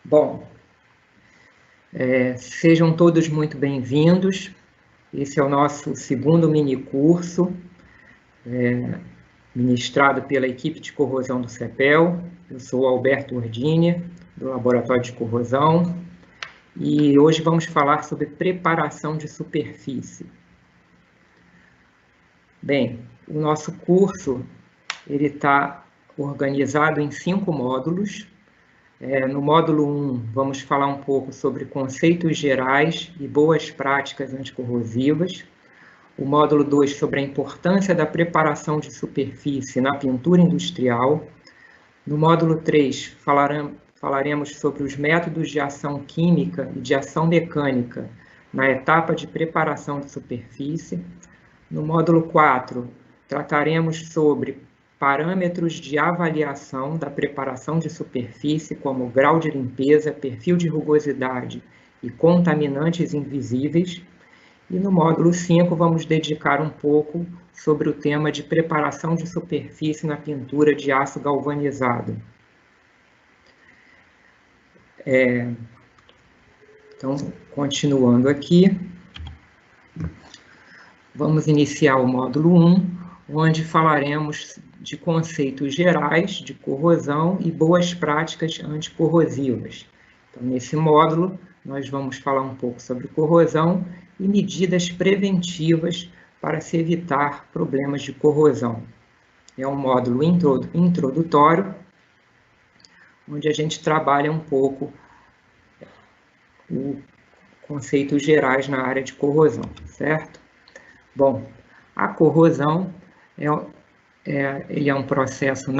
Bom, sejam todos muito bem-vindos. Esse é o nosso segundo mini-curso, ministrado pela equipe de corrosão do CEPEL. Eu sou o Alberto Ordini, do Laboratório de Corrosão, e hoje vamos falar sobre preparação de superfície. Bem, o nosso curso ele está organizado em 5 módulos. No módulo 1, vamos falar um pouco sobre conceitos gerais e boas práticas anticorrosivas. O módulo 2, sobre a importância da preparação de superfície na pintura industrial. No módulo 3, falaremos sobre os métodos de ação química e de ação mecânica na etapa de preparação de superfície. No módulo 4, trataremos sobre parâmetros de avaliação da preparação de superfície, como grau de limpeza, perfil de rugosidade e contaminantes invisíveis. E no módulo 5, vamos dedicar um pouco sobre o tema de preparação de superfície na pintura de aço galvanizado. Então, continuando aqui, vamos iniciar o módulo 1, onde falaremos de conceitos gerais de corrosão e boas práticas anticorrosivas. Então, nesse módulo, nós vamos falar um pouco sobre corrosão e medidas preventivas para se evitar problemas de corrosão. É um módulo introdutório, onde a gente trabalha um pouco os conceitos gerais na área de corrosão, certo? Bom, a corrosão ela é um processo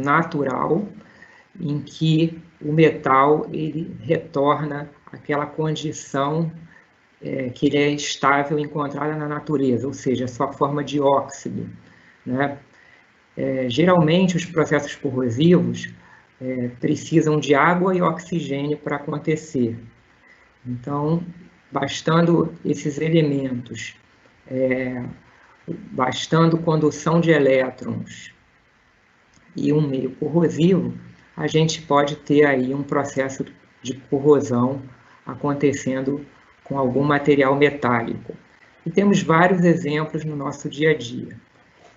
natural em que o metal ele retorna àquela condição que ele é estável encontrada na natureza, ou seja, a sua forma de óxido, né? Geralmente, os processos corrosivos precisam de água e oxigênio para acontecer. Então, bastando esses elementos, bastando condução de elétrons e um meio corrosivo, a gente pode ter aí um processo de corrosão acontecendo com algum material metálico. E temos vários exemplos no nosso dia a dia.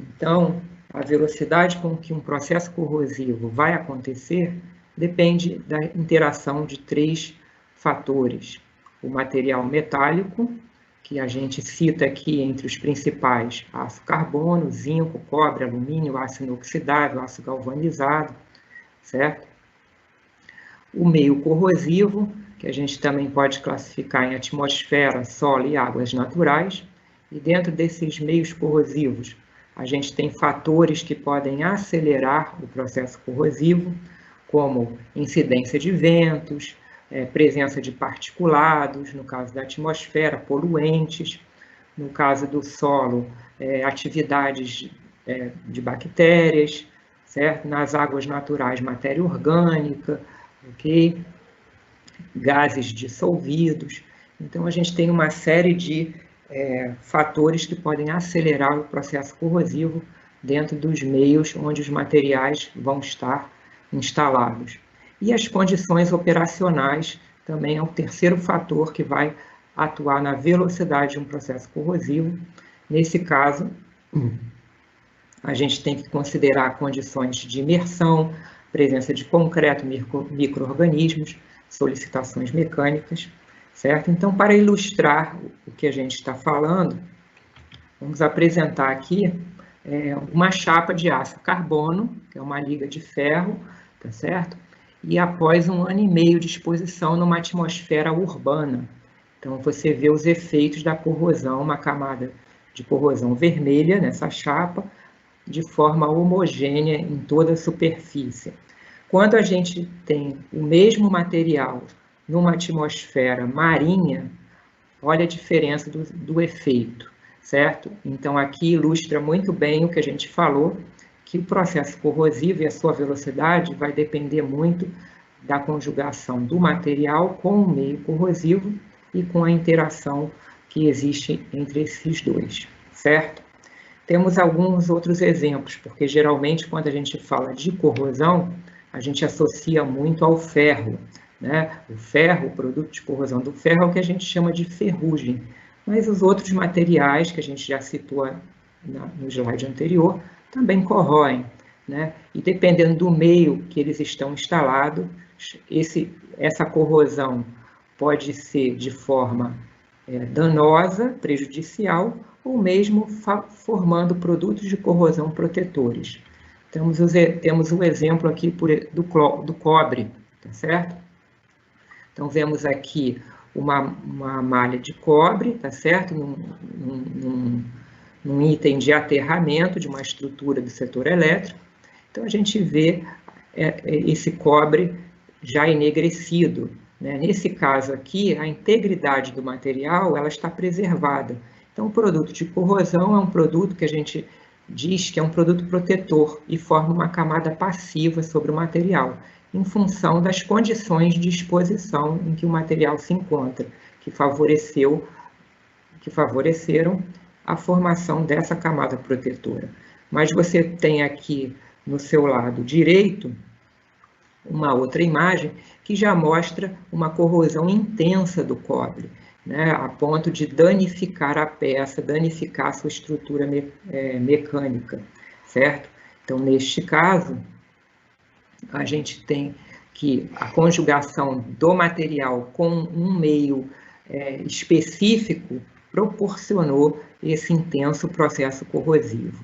Então, a velocidade com que um processo corrosivo vai acontecer depende da interação de 3 fatores: o material metálico, que a gente cita aqui entre os principais: aço carbono, zinco, cobre, alumínio, aço inoxidável, aço galvanizado, certo? O meio corrosivo, que a gente também pode classificar em atmosfera, solo e águas naturais, e dentro desses meios corrosivos, a gente tem fatores que podem acelerar o processo corrosivo, como incidência de ventos, presença de particulados, no caso da atmosfera, poluentes, no caso do solo, atividades de bactérias, certo? Nas águas naturais, matéria orgânica, ok? Gases dissolvidos. Então, a gente tem uma série de fatores que podem acelerar o processo corrosivo dentro dos meios onde os materiais vão estar instalados. E as condições operacionais também é o terceiro fator que vai atuar na velocidade de um processo corrosivo. Nesse caso, a gente tem que considerar condições de imersão, presença de concreto, micro-organismos, solicitações mecânicas, certo? Então, para ilustrar o que a gente está falando, vamos apresentar aqui uma chapa de aço carbono, que é uma liga de ferro, tá certo? E após 1 ano e meio de exposição numa atmosfera urbana. Então, você vê os efeitos da corrosão, uma camada de corrosão vermelha nessa chapa, de forma homogênea em toda a superfície. Quando a gente tem o mesmo material numa atmosfera marinha, olha a diferença do efeito, certo? Então, aqui ilustra muito bem o que a gente falou, que o processo corrosivo e a sua velocidade vai depender muito da conjugação do material com o meio corrosivo e com a interação que existe entre esses dois, certo? Temos alguns outros exemplos, porque geralmente quando a gente fala de corrosão, a gente associa muito ao ferro, né? O ferro, o produto de corrosão do ferro é o que a gente chama de ferrugem, mas os outros materiais que a gente já citou no slide anterior também corroem, né? E dependendo do meio que eles estão instalados, essa corrosão pode ser de forma danosa, prejudicial, ou mesmo formando produtos de corrosão protetores. Temos um exemplo aqui do cobre, tá certo? Então, vemos aqui uma malha de cobre, tá certo? Num item de aterramento de uma estrutura do setor elétrico. Então, a gente vê esse cobre já enegrecido, né? Nesse caso aqui, a integridade do material ela está preservada. Então, o produto de corrosão é um produto que a gente diz que é um produto protetor e forma uma camada passiva sobre o material, em função das condições de exposição em que o material se encontra, que favoreceram a formação dessa camada protetora. Mas você tem aqui no seu lado direito uma outra imagem que já mostra uma corrosão intensa do cobre, né, a ponto de danificar a peça, danificar a sua estrutura mecânica, certo? Então, neste caso, a gente tem que a conjugação do material com um meio específico proporcionou esse intenso processo corrosivo,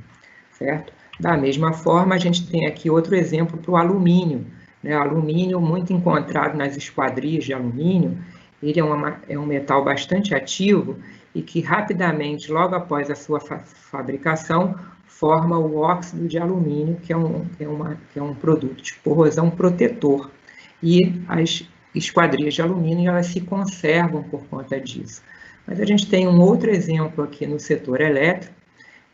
certo? Da mesma forma, a gente tem aqui outro exemplo para o alumínio, né? O alumínio, muito encontrado nas esquadrias de alumínio, ele é um metal bastante ativo e que rapidamente, logo após a sua fabricação, forma o óxido de alumínio, que é um produto de corrosão protetor. E as esquadrias de alumínio elas se conservam por conta disso. Mas a gente tem um outro exemplo aqui no setor elétrico,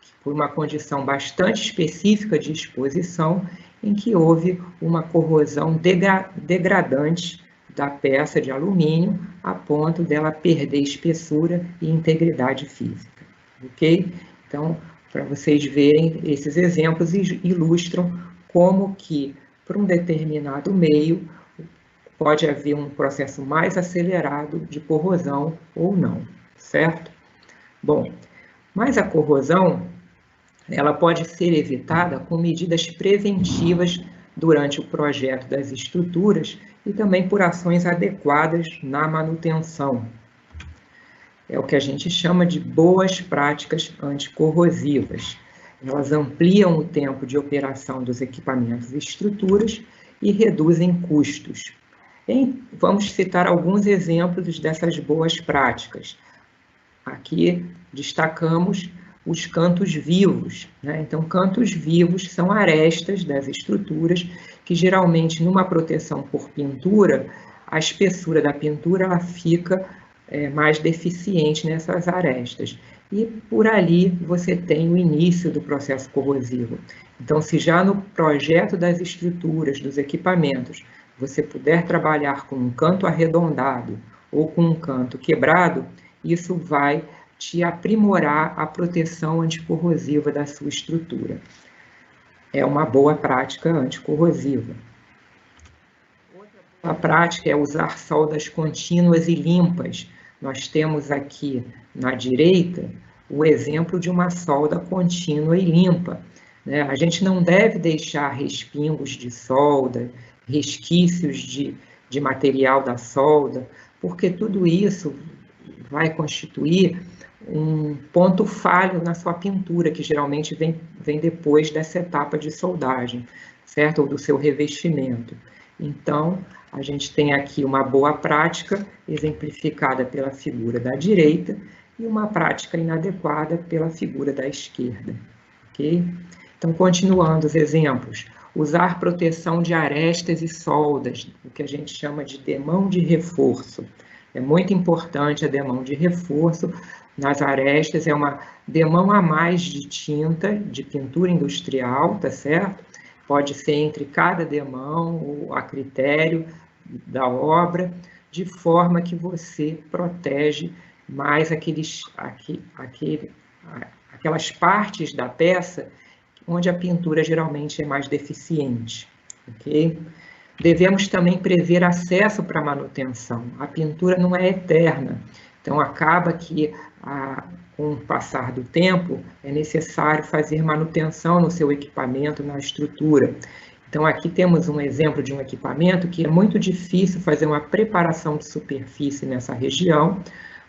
que por uma condição bastante específica de exposição, em que houve uma corrosão degradante da peça de alumínio, a ponto dela perder espessura e integridade física. Ok? Então, para vocês verem, esses exemplos ilustram como que, para um determinado meio, pode haver um processo mais acelerado de corrosão ou não, certo? Bom, mas a corrosão, ela pode ser evitada com medidas preventivas durante o projeto das estruturas e também por ações adequadas na manutenção. É o que a gente chama de boas práticas anticorrosivas. Elas ampliam o tempo de operação dos equipamentos e estruturas e reduzem custos. Vamos citar alguns exemplos dessas boas práticas. Aqui destacamos os cantos vivos, né? Então, cantos vivos são arestas das estruturas que geralmente numa proteção por pintura, a espessura da pintura ela fica mais deficiente nessas arestas. E por ali você tem o início do processo corrosivo. Então, se já no projeto das estruturas, dos equipamentos, você puder trabalhar com um canto arredondado ou com um canto quebrado, isso vai te aprimorar a proteção anticorrosiva da sua estrutura. É uma boa prática anticorrosiva. Outra prática é usar soldas contínuas e limpas. Nós temos aqui na direita o exemplo de uma solda contínua e limpa, né? A gente não deve deixar respingos de solda, resquícios de material da solda, porque tudo isso vai constituir um ponto falho na sua pintura, que geralmente vem depois dessa etapa de soldagem, certo? Ou do seu revestimento. Então, a gente tem aqui uma boa prática, exemplificada pela figura da direita, e uma prática inadequada pela figura da esquerda, ok? Então, continuando os exemplos, usar proteção de arestas e soldas, o que a gente chama de demão de reforço. É muito importante a demão de reforço nas arestas, é uma demão a mais de tinta, de pintura industrial, tá certo? Pode ser entre cada demão, ou a critério da obra, de forma que você protege mais aquelas partes da peça onde a pintura geralmente é mais deficiente, ok? Devemos também prever acesso para manutenção. A pintura não é eterna, então acaba que, com o passar do tempo, é necessário fazer manutenção no seu equipamento, na estrutura. Então aqui temos um exemplo de um equipamento que é muito difícil fazer uma preparação de superfície nessa região,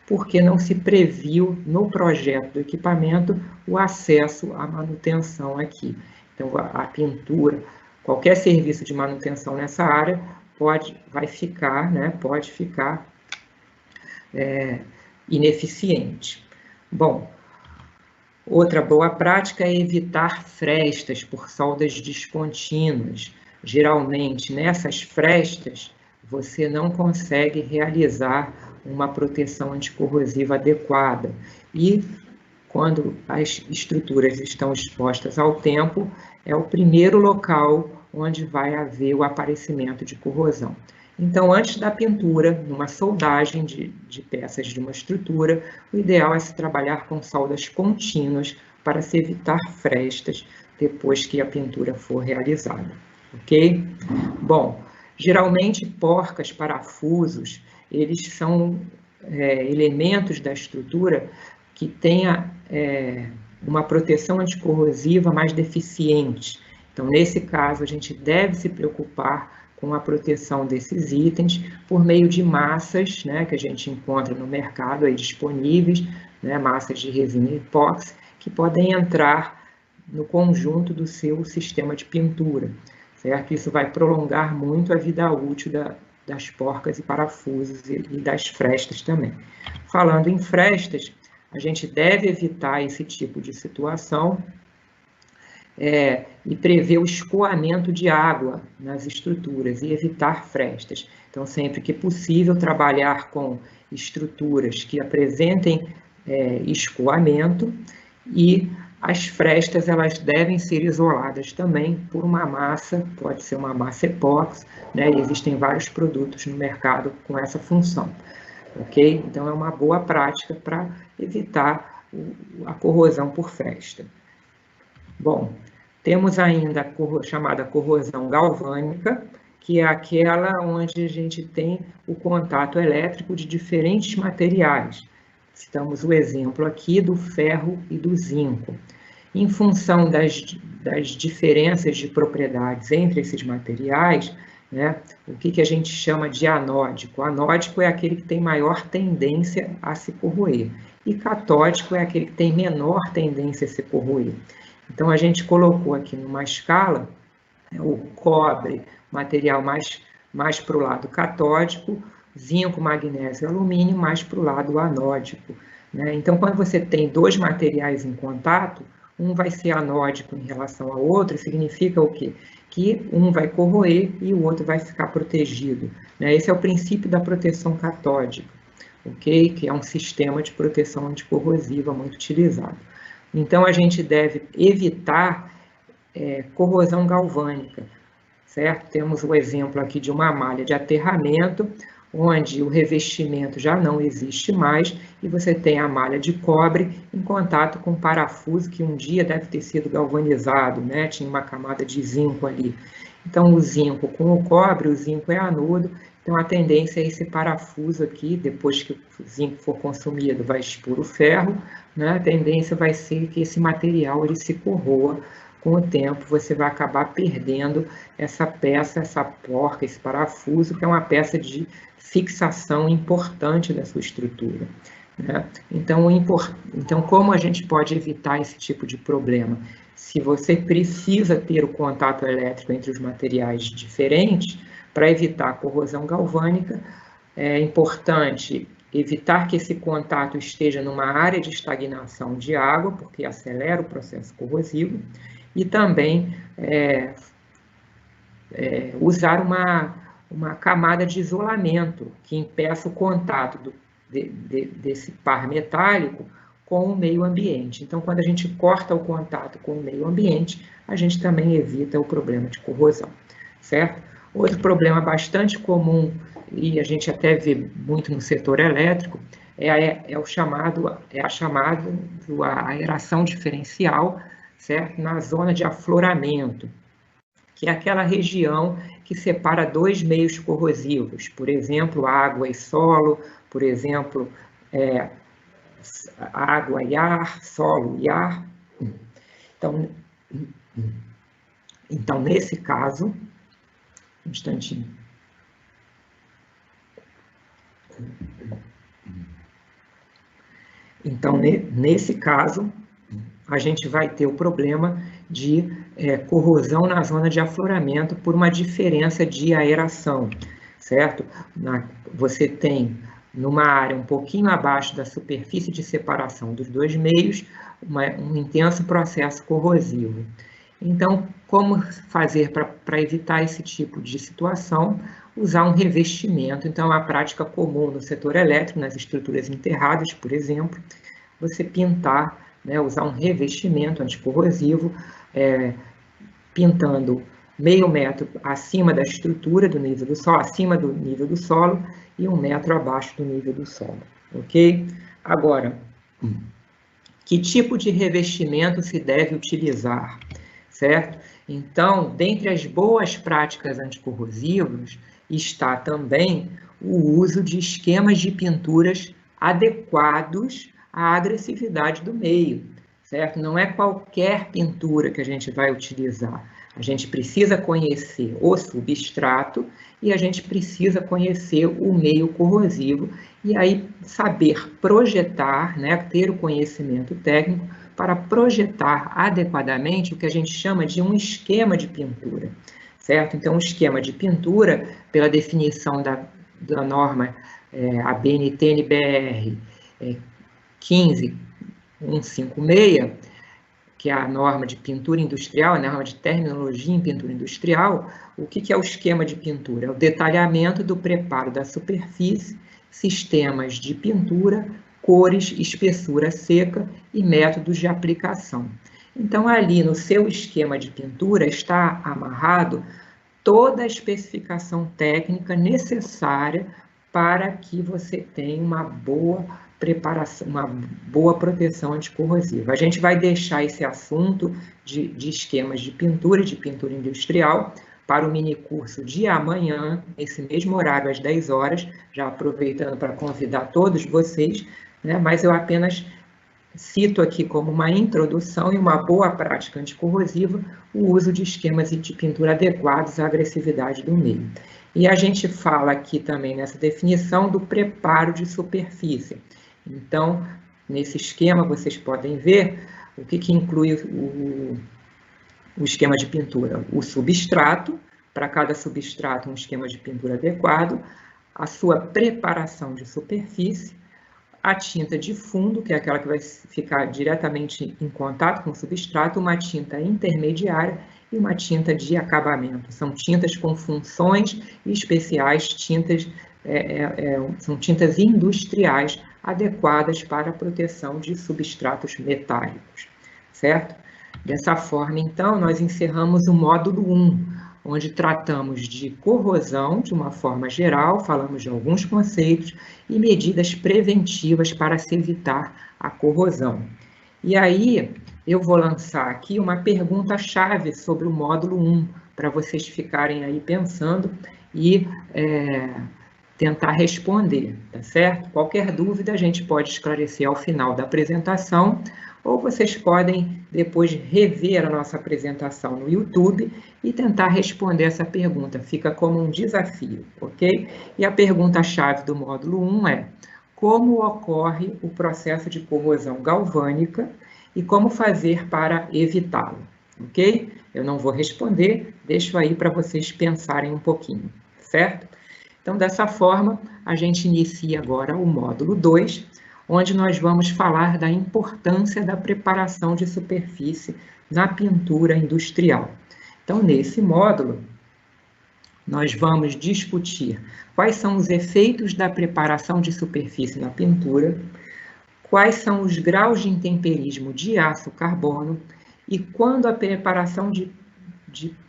porque não se previu no projeto do equipamento o acesso à manutenção aqui. Então a pintura, qualquer serviço de manutenção nessa área pode ficar ineficiente. Bom, outra boa prática é evitar frestas por soldas descontínuas. Geralmente, nessas frestas, você não consegue realizar uma proteção anticorrosiva adequada. E, quando as estruturas estão expostas ao tempo, é o primeiro local onde vai haver o aparecimento de corrosão. Então, antes da pintura, numa soldagem de peças de uma estrutura, o ideal é se trabalhar com soldas contínuas para se evitar frestas depois que a pintura for realizada, ok? Bom, geralmente porcas, parafusos, eles são elementos da estrutura que tenha uma proteção anticorrosiva mais deficiente. Então, nesse caso, a gente deve se preocupar com a proteção desses itens por meio de massas, né, que a gente encontra no mercado aí disponíveis, né, massas de resina epóxi, que podem entrar no conjunto do seu sistema de pintura, certo? Isso vai prolongar muito a vida útil das porcas e parafusos e das frestas também. Falando em frestas, a gente deve evitar esse tipo de situação e prever o escoamento de água nas estruturas e evitar frestas. Então, sempre que possível, trabalhar com estruturas que apresentem escoamento, e as frestas elas devem ser isoladas também por uma massa, pode ser uma massa epóxi, né? E existem vários produtos no mercado com essa função, ok? Então, é uma boa prática para evitar a corrosão por fresta. Bom, temos ainda a chamada corrosão galvânica, que é aquela onde a gente tem o contato elétrico de diferentes materiais. Citamos o exemplo aqui do ferro e do zinco. Em função das diferenças de propriedades entre esses materiais, né, o que a gente chama de anódico? Anódico é aquele que tem maior tendência a se corroer, e catódico é aquele que tem menor tendência a se corroer. Então, a gente colocou aqui numa escala o cobre, material mais para o lado catódico, zinco, magnésio e alumínio mais para o lado anódico, né? Então, quando você tem dois materiais em contato, um vai ser anódico em relação ao outro, significa o quê? Que um vai corroer e o outro vai ficar protegido, né? Esse é o princípio da proteção catódica, ok? Que é um sistema de proteção anticorrosiva muito utilizado. Então, a gente deve evitar corrosão galvânica, certo? Temos o exemplo aqui de uma malha de aterramento, onde o revestimento já não existe mais, e você tem a malha de cobre em contato com parafuso que um dia deve ter sido galvanizado, né? Tinha uma camada de zinco ali. Então, o zinco com o cobre, o zinco é anudo, então a tendência é esse parafuso aqui, depois que o zinco for consumido, vai expor o ferro, né? A tendência vai ser que esse material ele se corroa. Com o tempo, você vai acabar perdendo essa peça, essa porca, esse parafuso, que é uma peça de fixação importante da sua estrutura, né? Então, como a gente pode evitar esse tipo de problema? Se você precisa ter o contato elétrico entre os materiais diferentes, para evitar a corrosão galvânica, é importante evitar que esse contato esteja numa área de estagnação de água, porque acelera o processo corrosivo, e também usar uma camada de isolamento que impeça o contato desse par metálico com o meio ambiente. Então, quando a gente corta o contato com o meio ambiente, a gente também evita o problema de corrosão, certo? Outro problema bastante comum, e a gente até vê muito no setor elétrico, é a chamada aeração diferencial, certo? Na zona de afloramento, que é aquela região que separa dois meios corrosivos, por exemplo, água e solo, por exemplo, água e ar, solo e ar. Então, nesse caso, um instantinho. Então, nesse caso, a gente vai ter o problema de corrosão na zona de afloramento por uma diferença de aeração, certo? Você tem, numa área um pouquinho abaixo da superfície de separação dos dois meios, um intenso processo corrosivo. Então, como fazer para evitar esse tipo de situação? Usar um revestimento. Então, é uma prática comum no setor elétrico, nas estruturas enterradas, por exemplo, você pintar, usar um revestimento anticorrosivo, pintando meio metro acima da estrutura do nível do solo, acima do nível do solo, e 1 metro abaixo do nível do solo, ok? Agora, que tipo de revestimento se deve utilizar, certo? Então, dentre as boas práticas anticorrosivas, está também o uso de esquemas de pinturas adequados à agressividade do meio, certo? Não é qualquer pintura que a gente vai utilizar. A gente precisa conhecer o substrato e a gente precisa conhecer o meio corrosivo e aí saber projetar, ter o conhecimento técnico para projetar adequadamente o que a gente chama de um esquema de pintura, certo? Então, o esquema de pintura, pela definição da norma ABNT-NBR 15156, que é a norma de pintura industrial, a norma de terminologia em pintura industrial, o que é o esquema de pintura? É o detalhamento do preparo da superfície, sistemas de pintura, cores, espessura seca e métodos de aplicação. Então, ali no seu esquema de pintura está amarrado toda a especificação técnica necessária para que você tenha uma boa preparação, uma boa proteção anticorrosiva. A gente vai deixar esse assunto de esquemas de pintura industrial, para o minicurso de amanhã, nesse mesmo horário, às 10 horas, já aproveitando para convidar todos vocês, mas eu apenas cito aqui como uma introdução e uma boa prática anticorrosiva o uso de esquemas de pintura adequados à agressividade do meio. E a gente fala aqui também nessa definição do preparo de superfície. Então, nesse esquema, vocês podem ver o que inclui o esquema de pintura. O substrato, para cada substrato um esquema de pintura adequado, a sua preparação de superfície, a tinta de fundo, que é aquela que vai ficar diretamente em contato com o substrato, uma tinta intermediária e uma tinta de acabamento. São tintas com funções especiais, são tintas industriais adequadas para a proteção de substratos metálicos, certo? Dessa forma, então, nós encerramos o módulo 1, onde tratamos de corrosão de uma forma geral, falamos de alguns conceitos e medidas preventivas para se evitar a corrosão. E aí, eu vou lançar aqui uma pergunta-chave sobre o módulo 1, para vocês ficarem aí pensando e tentar responder, tá certo? Qualquer dúvida a gente pode esclarecer ao final da apresentação, ou vocês podem depois rever a nossa apresentação no YouTube e tentar responder essa pergunta. Fica como um desafio, ok? E a pergunta-chave do módulo 1 é: como ocorre o processo de corrosão galvânica e como fazer para evitá-lo, ok? Eu não vou responder, deixo aí para vocês pensarem um pouquinho, certo? Então, dessa forma, a gente inicia agora o módulo 2, onde nós vamos falar da importância da preparação de superfície na pintura industrial. Então, nesse módulo, nós vamos discutir quais são os efeitos da preparação de superfície na pintura, quais são os graus de intemperismo de aço carbono e quando a preparação de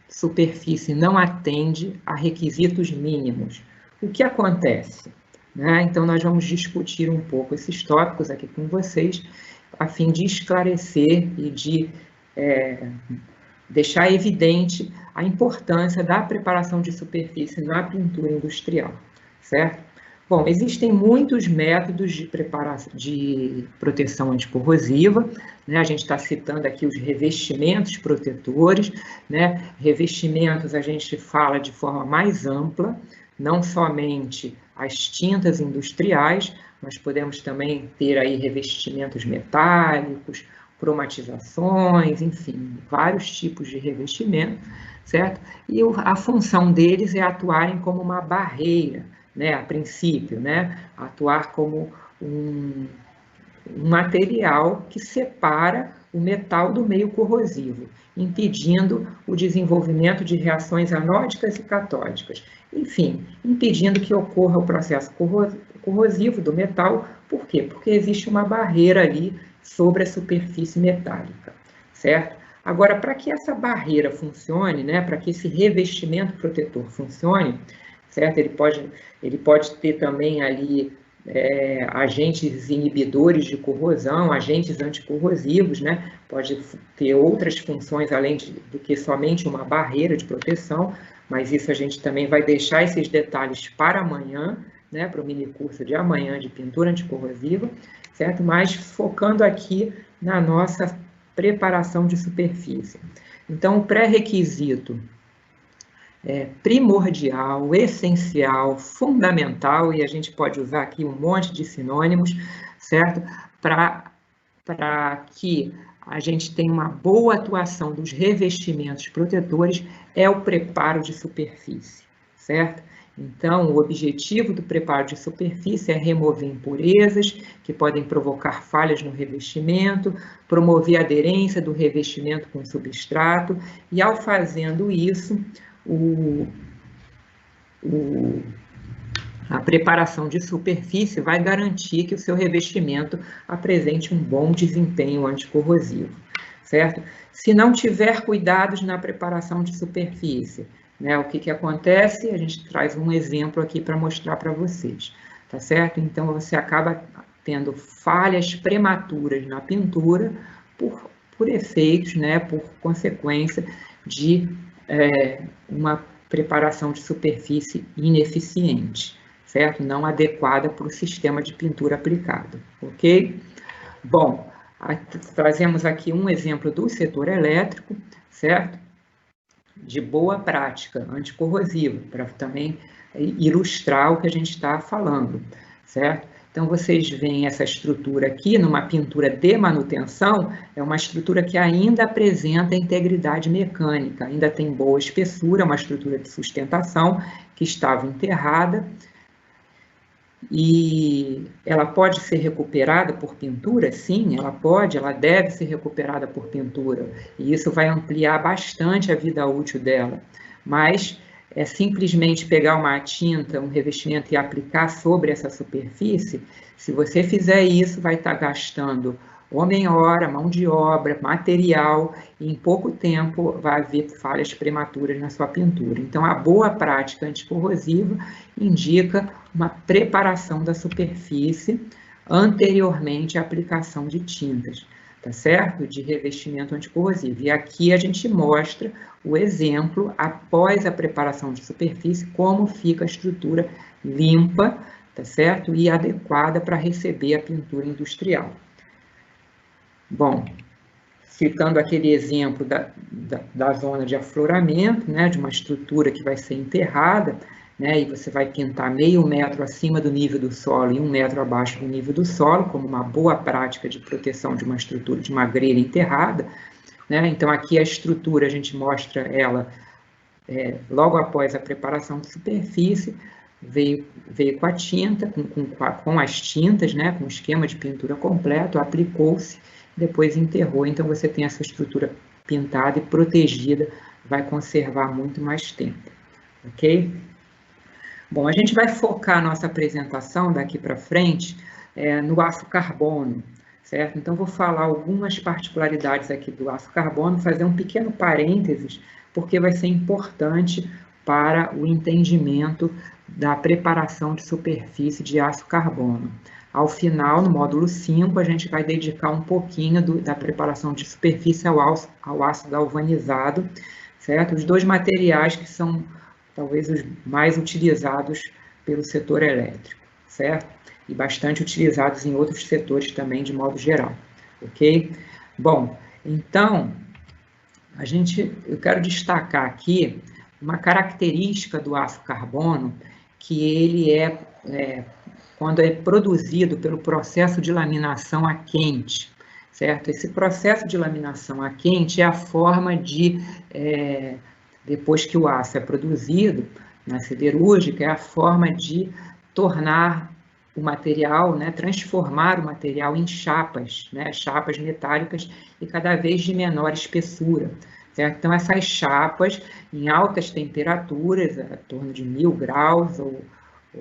superfície não atende a requisitos mínimos. O que acontece? Então, nós vamos discutir um pouco esses tópicos aqui com vocês, a fim de esclarecer e de deixar evidente a importância da preparação de superfície na pintura industrial, certo? Bom, existem muitos métodos de preparação, de proteção anticorrosiva, né? A gente está citando aqui os revestimentos protetores, né? Revestimentos a gente fala de forma mais ampla, não somente as tintas industriais, mas podemos também ter aí revestimentos metálicos, cromatizações, enfim, vários tipos de revestimento, certo? E a função deles é atuarem como uma barreira, né, a princípio, né, atuar como um material que separa o metal do meio corrosivo, impedindo o desenvolvimento de reações anódicas e catódicas. Enfim, impedindo que ocorra o processo corrosivo do metal. Por quê? Porque existe uma barreira ali sobre a superfície metálica, certo? Agora, para que essa barreira funcione, né, para que esse revestimento protetor funcione, certo? Ele pode ter também ali agentes inibidores de corrosão, agentes anticorrosivos, né? Pode ter outras funções além do que somente uma barreira de proteção, mas isso a gente também vai deixar esses detalhes para amanhã, né? Para o mini curso de amanhã de pintura anticorrosiva, certo? Mas focando aqui na nossa preparação de superfície. Então, o pré-requisito primordial, essencial, fundamental, e a gente pode usar aqui um monte de sinônimos, certo? Para que a gente tenha uma boa atuação dos revestimentos protetores, é o preparo de superfície, certo? Então, o objetivo do preparo de superfície é remover impurezas que podem provocar falhas no revestimento, promover a aderência do revestimento com o substrato, e ao fazendo isso, a preparação de superfície vai garantir que o seu revestimento apresente um bom desempenho anticorrosivo, certo? Se não tiver cuidados na preparação de superfície, né, o que acontece? A gente traz um exemplo aqui para mostrar para vocês, tá certo? Então, você acaba tendo falhas prematuras na pintura por efeitos, né, por consequência de uma preparação de superfície ineficiente, certo? Não adequada para o sistema de pintura aplicado, ok? Bom, trazemos aqui um exemplo do setor elétrico, certo? De boa prática anticorrosiva, para também ilustrar o que a gente está falando, certo? Então, vocês veem essa estrutura aqui, numa pintura de manutenção, é uma estrutura que ainda apresenta integridade mecânica, ainda tem boa espessura, uma estrutura de sustentação que estava enterrada, e ela pode ser recuperada por pintura? Sim, ela pode, ela deve ser recuperada por pintura, e isso vai ampliar bastante a vida útil dela, mas simplesmente pegar uma tinta, um revestimento e aplicar sobre essa superfície. Se você fizer isso, vai estar gastando homem-hora, mão de obra, material, e em pouco tempo vai haver falhas prematuras na sua pintura. Então, a boa prática anticorrosiva indica uma preparação da superfície anteriormente à aplicação de tintas, tá certo? De revestimento anticorrosivo. E aqui a gente mostra o exemplo, após a preparação de superfície, como fica a estrutura limpa, tá certo? E adequada para receber a pintura industrial. Bom, citando aquele exemplo da zona de afloramento, né, de uma estrutura que vai ser enterrada, né, e você vai pintar meio metro acima do nível do solo e 1 metro abaixo do nível do solo, como uma boa prática de proteção de uma estrutura, de uma grelha enterrada, né? Então, aqui a estrutura, a gente mostra ela logo após a preparação de superfície, veio com a tinta, com as tintas, né, com o esquema de pintura completo, aplicou-se, depois enterrou. Então, você tem essa estrutura pintada e protegida, vai conservar muito mais tempo, ok? Bom, a gente vai focar a nossa apresentação daqui para frente no aço carbono, certo? Então, vou falar algumas particularidades aqui do aço carbono, fazer um pequeno parênteses, porque vai ser importante para o entendimento da preparação de superfície de aço carbono, Ao final, no módulo 5, a gente vai dedicar um pouquinho da preparação de superfície ao aço galvanizado, certo? Os dois materiais que são talvez os mais utilizados pelo setor elétrico, certo? E bastante utilizados em outros setores também, de modo geral, ok? Bom, então, eu quero destacar aqui uma característica do aço carbono, que ele quando é produzido pelo processo de laminação a quente, certo? Esse processo de laminação a quente é a forma de, depois que o aço é produzido na siderúrgica, é a forma de tornar o material, transformar o material em chapas, chapas metálicas e cada vez de menor espessura, certo? Então, essas chapas, em altas temperaturas, em torno de 1000 graus ou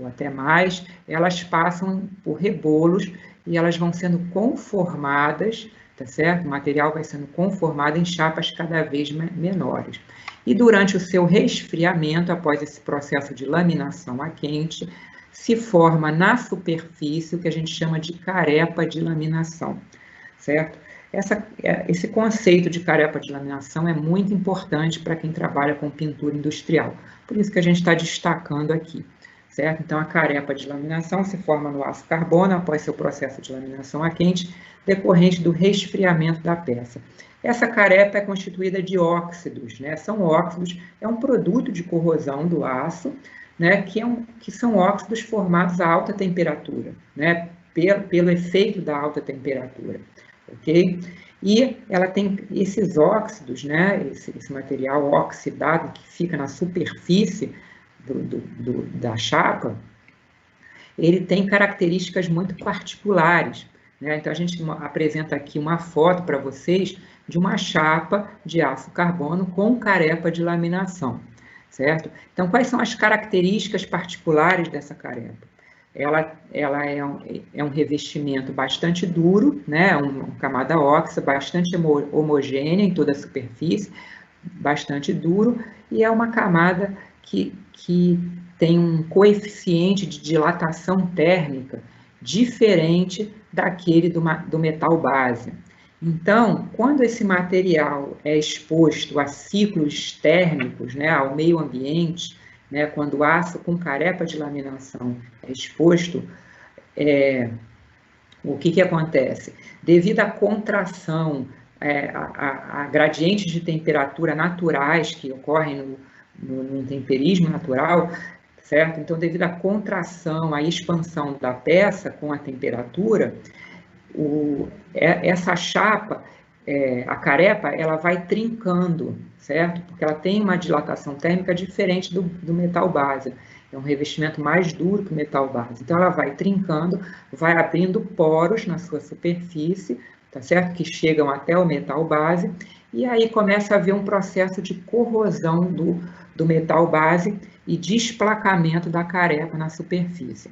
até mais, elas passam por rebolos e elas vão sendo conformadas, tá certo? O material vai sendo conformado em chapas cada vez menores. E durante o seu resfriamento, após esse processo de laminação a quente, se forma na superfície o que a gente chama de carepa de laminação, certo? Esse conceito de carepa de laminação é muito importante para quem trabalha com pintura industrial, por isso que a gente está destacando aqui, certo? Então, a carepa de laminação se forma no aço carbono após seu processo de laminação a quente, decorrente do resfriamento da peça. Essa carepa é constituída de óxidos, São óxidos, é um produto de corrosão do aço, que são óxidos formados a alta temperatura, pelo efeito da alta temperatura, ok? E ela tem esses óxidos, esse material oxidado que fica na superfície da chapa, ele tem características muito particulares, Então, a gente apresenta aqui uma foto para vocês de uma chapa de aço carbono com carepa de laminação, certo? Então, quais são as características particulares dessa carepa? Ela é um revestimento bastante duro, uma camada óxica bastante homogênea em toda a superfície, bastante duro, e é uma camada que tem um coeficiente de dilatação térmica diferente daquele do metal base. Então, quando esse material é exposto a ciclos térmicos, ao meio ambiente, quando o aço com carepa de laminação é exposto, o que acontece? Devido à contração, a gradientes de temperatura naturais que ocorrem no intemperismo natural, certo? Então, devido à contração, à expansão da peça com a temperatura, essa chapa, a carepa, ela vai trincando, certo? Porque ela tem uma dilatação térmica diferente do metal base. É um revestimento mais duro que o metal base. Então, ela vai trincando, vai abrindo poros na sua superfície, tá certo? Que chegam até o metal base, e aí começa a haver um processo de corrosão do metal base e desplacamento da carepa na superfície.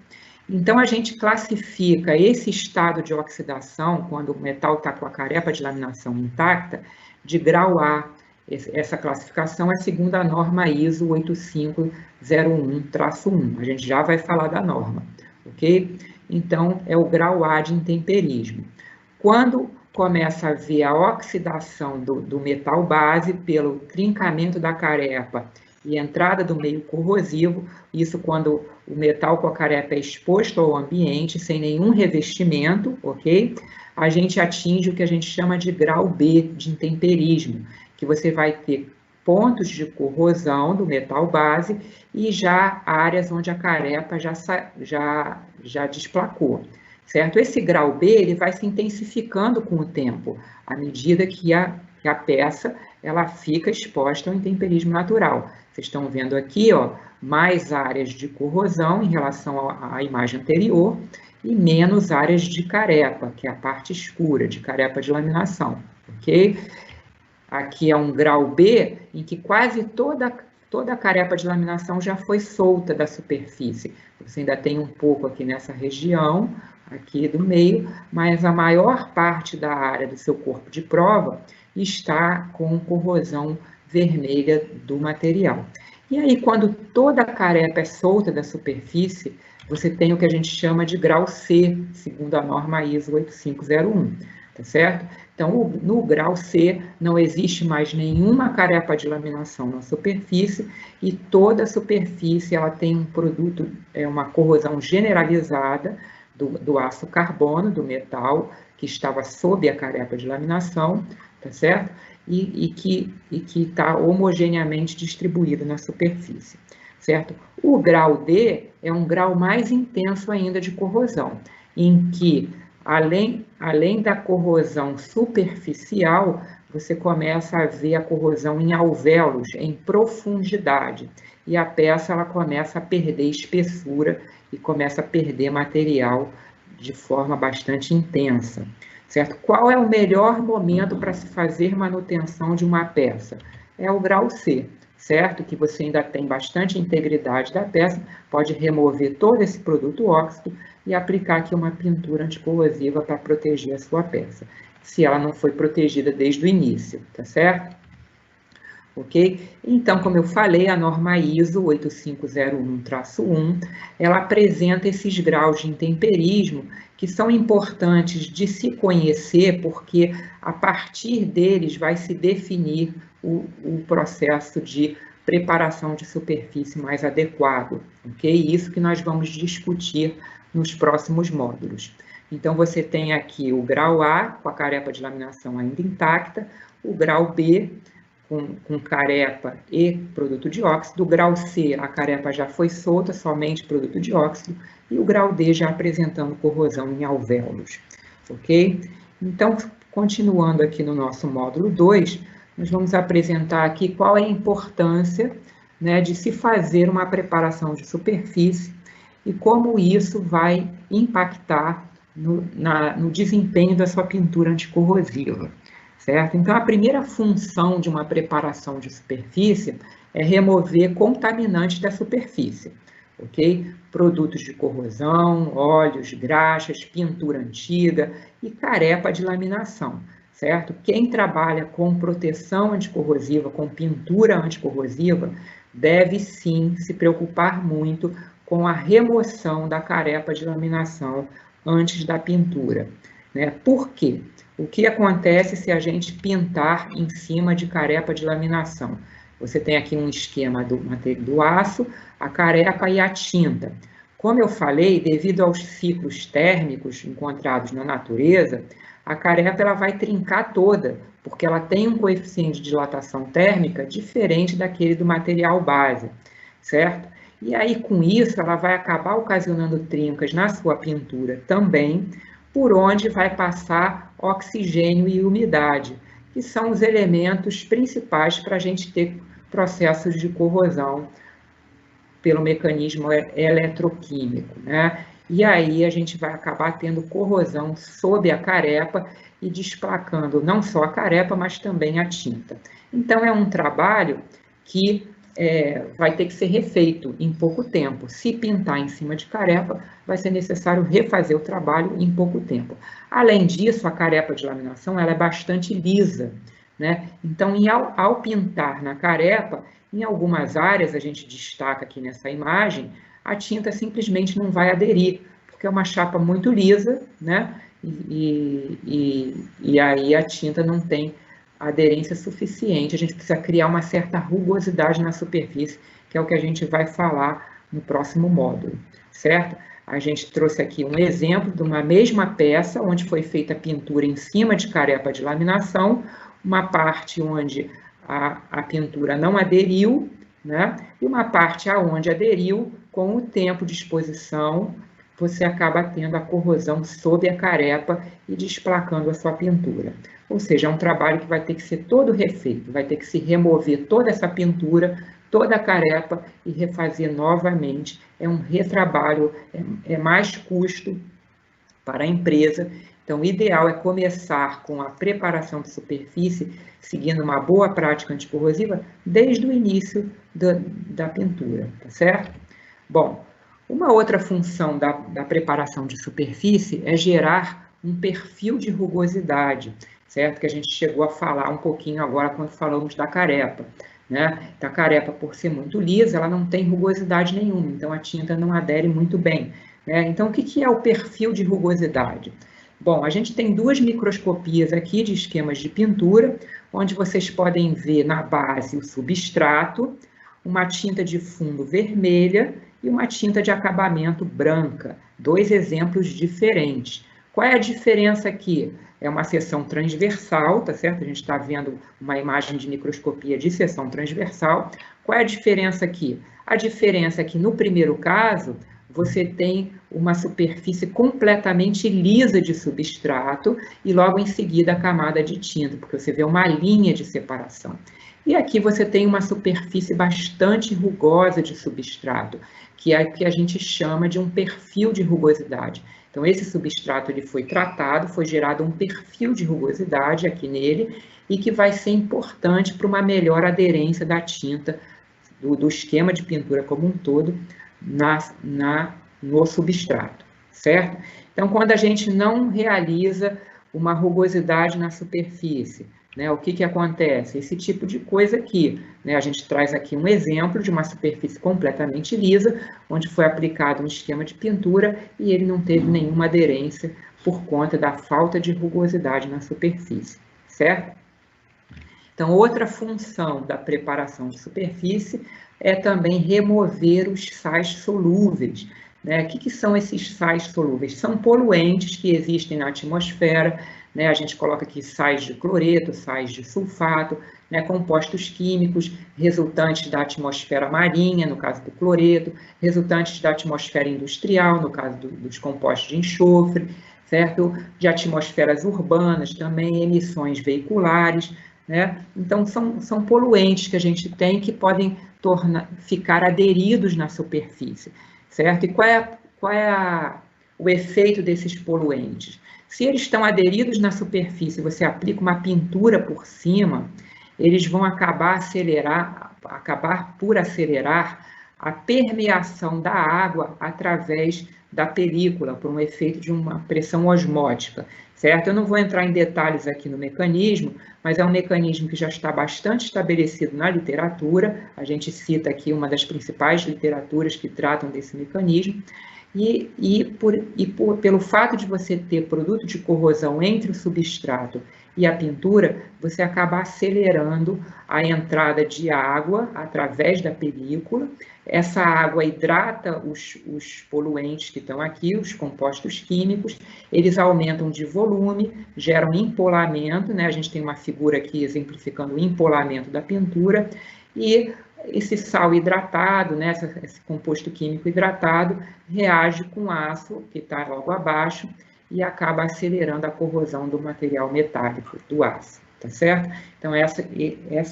Então, a gente classifica esse estado de oxidação, quando o metal está com a carepa de laminação intacta, de grau A. Essa classificação é segundo a norma ISO 8501-1. A gente já vai falar da norma, ok? Então, é o grau A de intemperismo. Quando começa a haver a oxidação do metal base pelo trincamento da carepa e entrada do meio corrosivo, isso quando o metal com a carepa é exposto ao ambiente, sem nenhum revestimento, ok? A gente atinge o que a gente chama de grau B, de intemperismo, que você vai ter pontos de corrosão do metal base e já áreas onde a carepa já desplacou, certo? Esse grau B, ele vai se intensificando com o tempo, à medida que a peça ela fica exposta ao intemperismo natural. Vocês estão vendo aqui, mais áreas de corrosão em relação à imagem anterior e menos áreas de carepa, que é a parte escura, de carepa de laminação, ok? Aqui é um grau B, em que quase toda a carepa de laminação já foi solta da superfície. Você ainda tem um pouco aqui nessa região, aqui do meio, mas a maior parte da área do seu corpo de prova está com corrosão vermelha do material. E aí, quando toda a carepa é solta da superfície, você tem o que a gente chama de grau C, segundo a norma ISO 8501, tá certo? Então, no grau C, não existe mais nenhuma carepa de laminação na superfície e toda a superfície ela tem um produto, uma corrosão generalizada do aço carbono, do metal, que estava sob a carepa de laminação, tá certo? E que está homogeneamente distribuído na superfície, certo? O grau D é um grau mais intenso ainda de corrosão, em que, além da corrosão superficial, você começa a ver a corrosão em alvéolos, em profundidade, e a peça ela começa a perder espessura e começa a perder material de forma bastante intensa. Certo? Qual é o melhor momento para se fazer manutenção de uma peça? É o grau C, certo? Que você ainda tem bastante integridade da peça, pode remover todo esse produto óxido e aplicar aqui uma pintura anticorrosiva para proteger a sua peça, se ela não foi protegida desde o início, tá certo? Ok? Então, como eu falei, a norma ISO 8501-1, ela apresenta esses graus de intemperismo que são importantes de se conhecer, porque a partir deles vai se definir o processo de preparação de superfície mais adequado, ok? Isso que nós vamos discutir nos próximos módulos. Então, você tem aqui o grau A, com a carepa de laminação ainda intacta, o grau B, com carepa e produto de óxido, o grau C, a carepa já foi solta, somente produto de óxido, e o grau D já apresentando corrosão em alvéolos, ok? Então, continuando aqui no nosso módulo 2, nós vamos apresentar aqui qual é a importância, né, de se fazer uma preparação de superfície e como isso vai impactar no desempenho da sua pintura anticorrosiva. Certo? Então, a primeira função de uma preparação de superfície é remover contaminantes da superfície, ok? Produtos de corrosão, óleos, graxas, pintura antiga e carepa de laminação, certo? Quem trabalha com proteção anticorrosiva, com pintura anticorrosiva, deve sim se preocupar muito com a remoção da carepa de laminação antes da pintura, né? Por quê? O que acontece se a gente pintar em cima de carepa de laminação? Você tem aqui um esquema do aço, a carepa e a tinta. Como eu falei, devido aos ciclos térmicos encontrados na natureza, a carepa ela vai trincar toda, porque ela tem um coeficiente de dilatação térmica diferente daquele do material base, certo? E aí, com isso, ela vai acabar ocasionando trincas na sua pintura também, por onde vai passar oxigênio e umidade, que são os elementos principais para a gente ter processos de corrosão pelo mecanismo eletroquímico, né? E aí a gente vai acabar tendo corrosão sob a carepa e desplacando não só a carepa, mas também a tinta. Então é um trabalho que vai ter que ser refeito em pouco tempo. Se pintar em cima de carepa, vai ser necessário refazer o trabalho em pouco tempo. Além disso, a carepa de laminação ela é bastante lisa, né? Então, ao pintar na carepa, em algumas áreas, a gente destaca aqui nessa imagem, a tinta simplesmente não vai aderir, porque é uma chapa muito lisa, né? E aí a tinta não tem aderência suficiente, a gente precisa criar uma certa rugosidade na superfície, que é o que a gente vai falar no próximo módulo, certo? A gente trouxe aqui um exemplo de uma mesma peça, onde foi feita a pintura em cima de carepa de laminação, uma parte onde a pintura não aderiu, né? E uma parte aonde aderiu, com o tempo de exposição, você acaba tendo a corrosão sob a carepa e desplacando a sua pintura. Ou seja, é um trabalho que vai ter que ser todo refeito, vai ter que se remover toda essa pintura, toda a carepa e refazer novamente. É um retrabalho, é mais custo para a empresa. Então, o ideal é começar com a preparação de superfície, seguindo uma boa prática anticorrosiva, desde o início da pintura, tá certo? Bom, uma outra função da preparação de superfície é gerar um perfil de rugosidade, certo? Que a gente chegou a falar um pouquinho agora quando falamos da carepa, né? Tacarepa, por ser muito lisa, ela não tem rugosidade nenhuma, então a tinta não adere muito bem, né? Então, o que é o perfil de rugosidade? Bom, a gente tem duas microscopias aqui de esquemas de pintura, onde vocês podem ver na base o substrato, uma tinta de fundo vermelha e uma tinta de acabamento branca. Dois exemplos diferentes. Qual é a diferença aqui? É uma seção transversal, tá certo? A gente está vendo uma imagem de microscopia de seção transversal. Qual é a diferença aqui? A diferença é que no primeiro caso, você tem uma superfície completamente lisa de substrato e logo em seguida a camada de tinta, porque você vê uma linha de separação. E aqui você tem uma superfície bastante rugosa de substrato, que é o que a gente chama de um perfil de rugosidade. Então, esse substrato ele foi tratado, foi gerado um perfil de rugosidade aqui nele, e que vai ser importante para uma melhor aderência da tinta, do esquema de pintura como um todo, no substrato, certo? Então, quando a gente não realiza uma rugosidade na superfície, né, o que acontece? Esse tipo de coisa aqui, né, a gente traz aqui um exemplo de uma superfície completamente lisa, onde foi aplicado um esquema de pintura e ele não teve nenhuma aderência por conta da falta de rugosidade na superfície, certo? Então, outra função da preparação de superfície é também remover os sais solúveis, né? O que são esses sais solúveis? São poluentes que existem na atmosfera, né? A gente coloca aqui sais de cloreto, sais de sulfato, né? Compostos químicos resultantes da atmosfera marinha, no caso do cloreto, resultantes da atmosfera industrial, no caso dos compostos de enxofre, certo? De atmosferas urbanas também, emissões veiculares, né? Então, são poluentes que a gente tem que podem ficar aderidos na superfície, certo? E qual é o efeito desses poluentes? Se eles estão aderidos na superfície, você aplica uma pintura por cima, eles vão acabar por acelerar a permeação da água através da película, por um efeito de uma pressão osmótica, certo? Eu não vou entrar em detalhes aqui no mecanismo, mas é um mecanismo que já está bastante estabelecido na literatura, a gente cita aqui uma das principais literaturas que tratam desse mecanismo, pelo fato de você ter produto de corrosão entre o substrato e a pintura, você acaba acelerando a entrada de água através da película. Essa água hidrata os poluentes que estão aqui, os compostos químicos, eles aumentam de volume, geram empolamento, né? A gente tem uma figura aqui exemplificando o empolamento da pintura, e esse sal hidratado, né, esse composto químico hidratado, reage com o aço que está logo abaixo e acaba acelerando a corrosão do material metálico, do aço, tá certo? Então, essa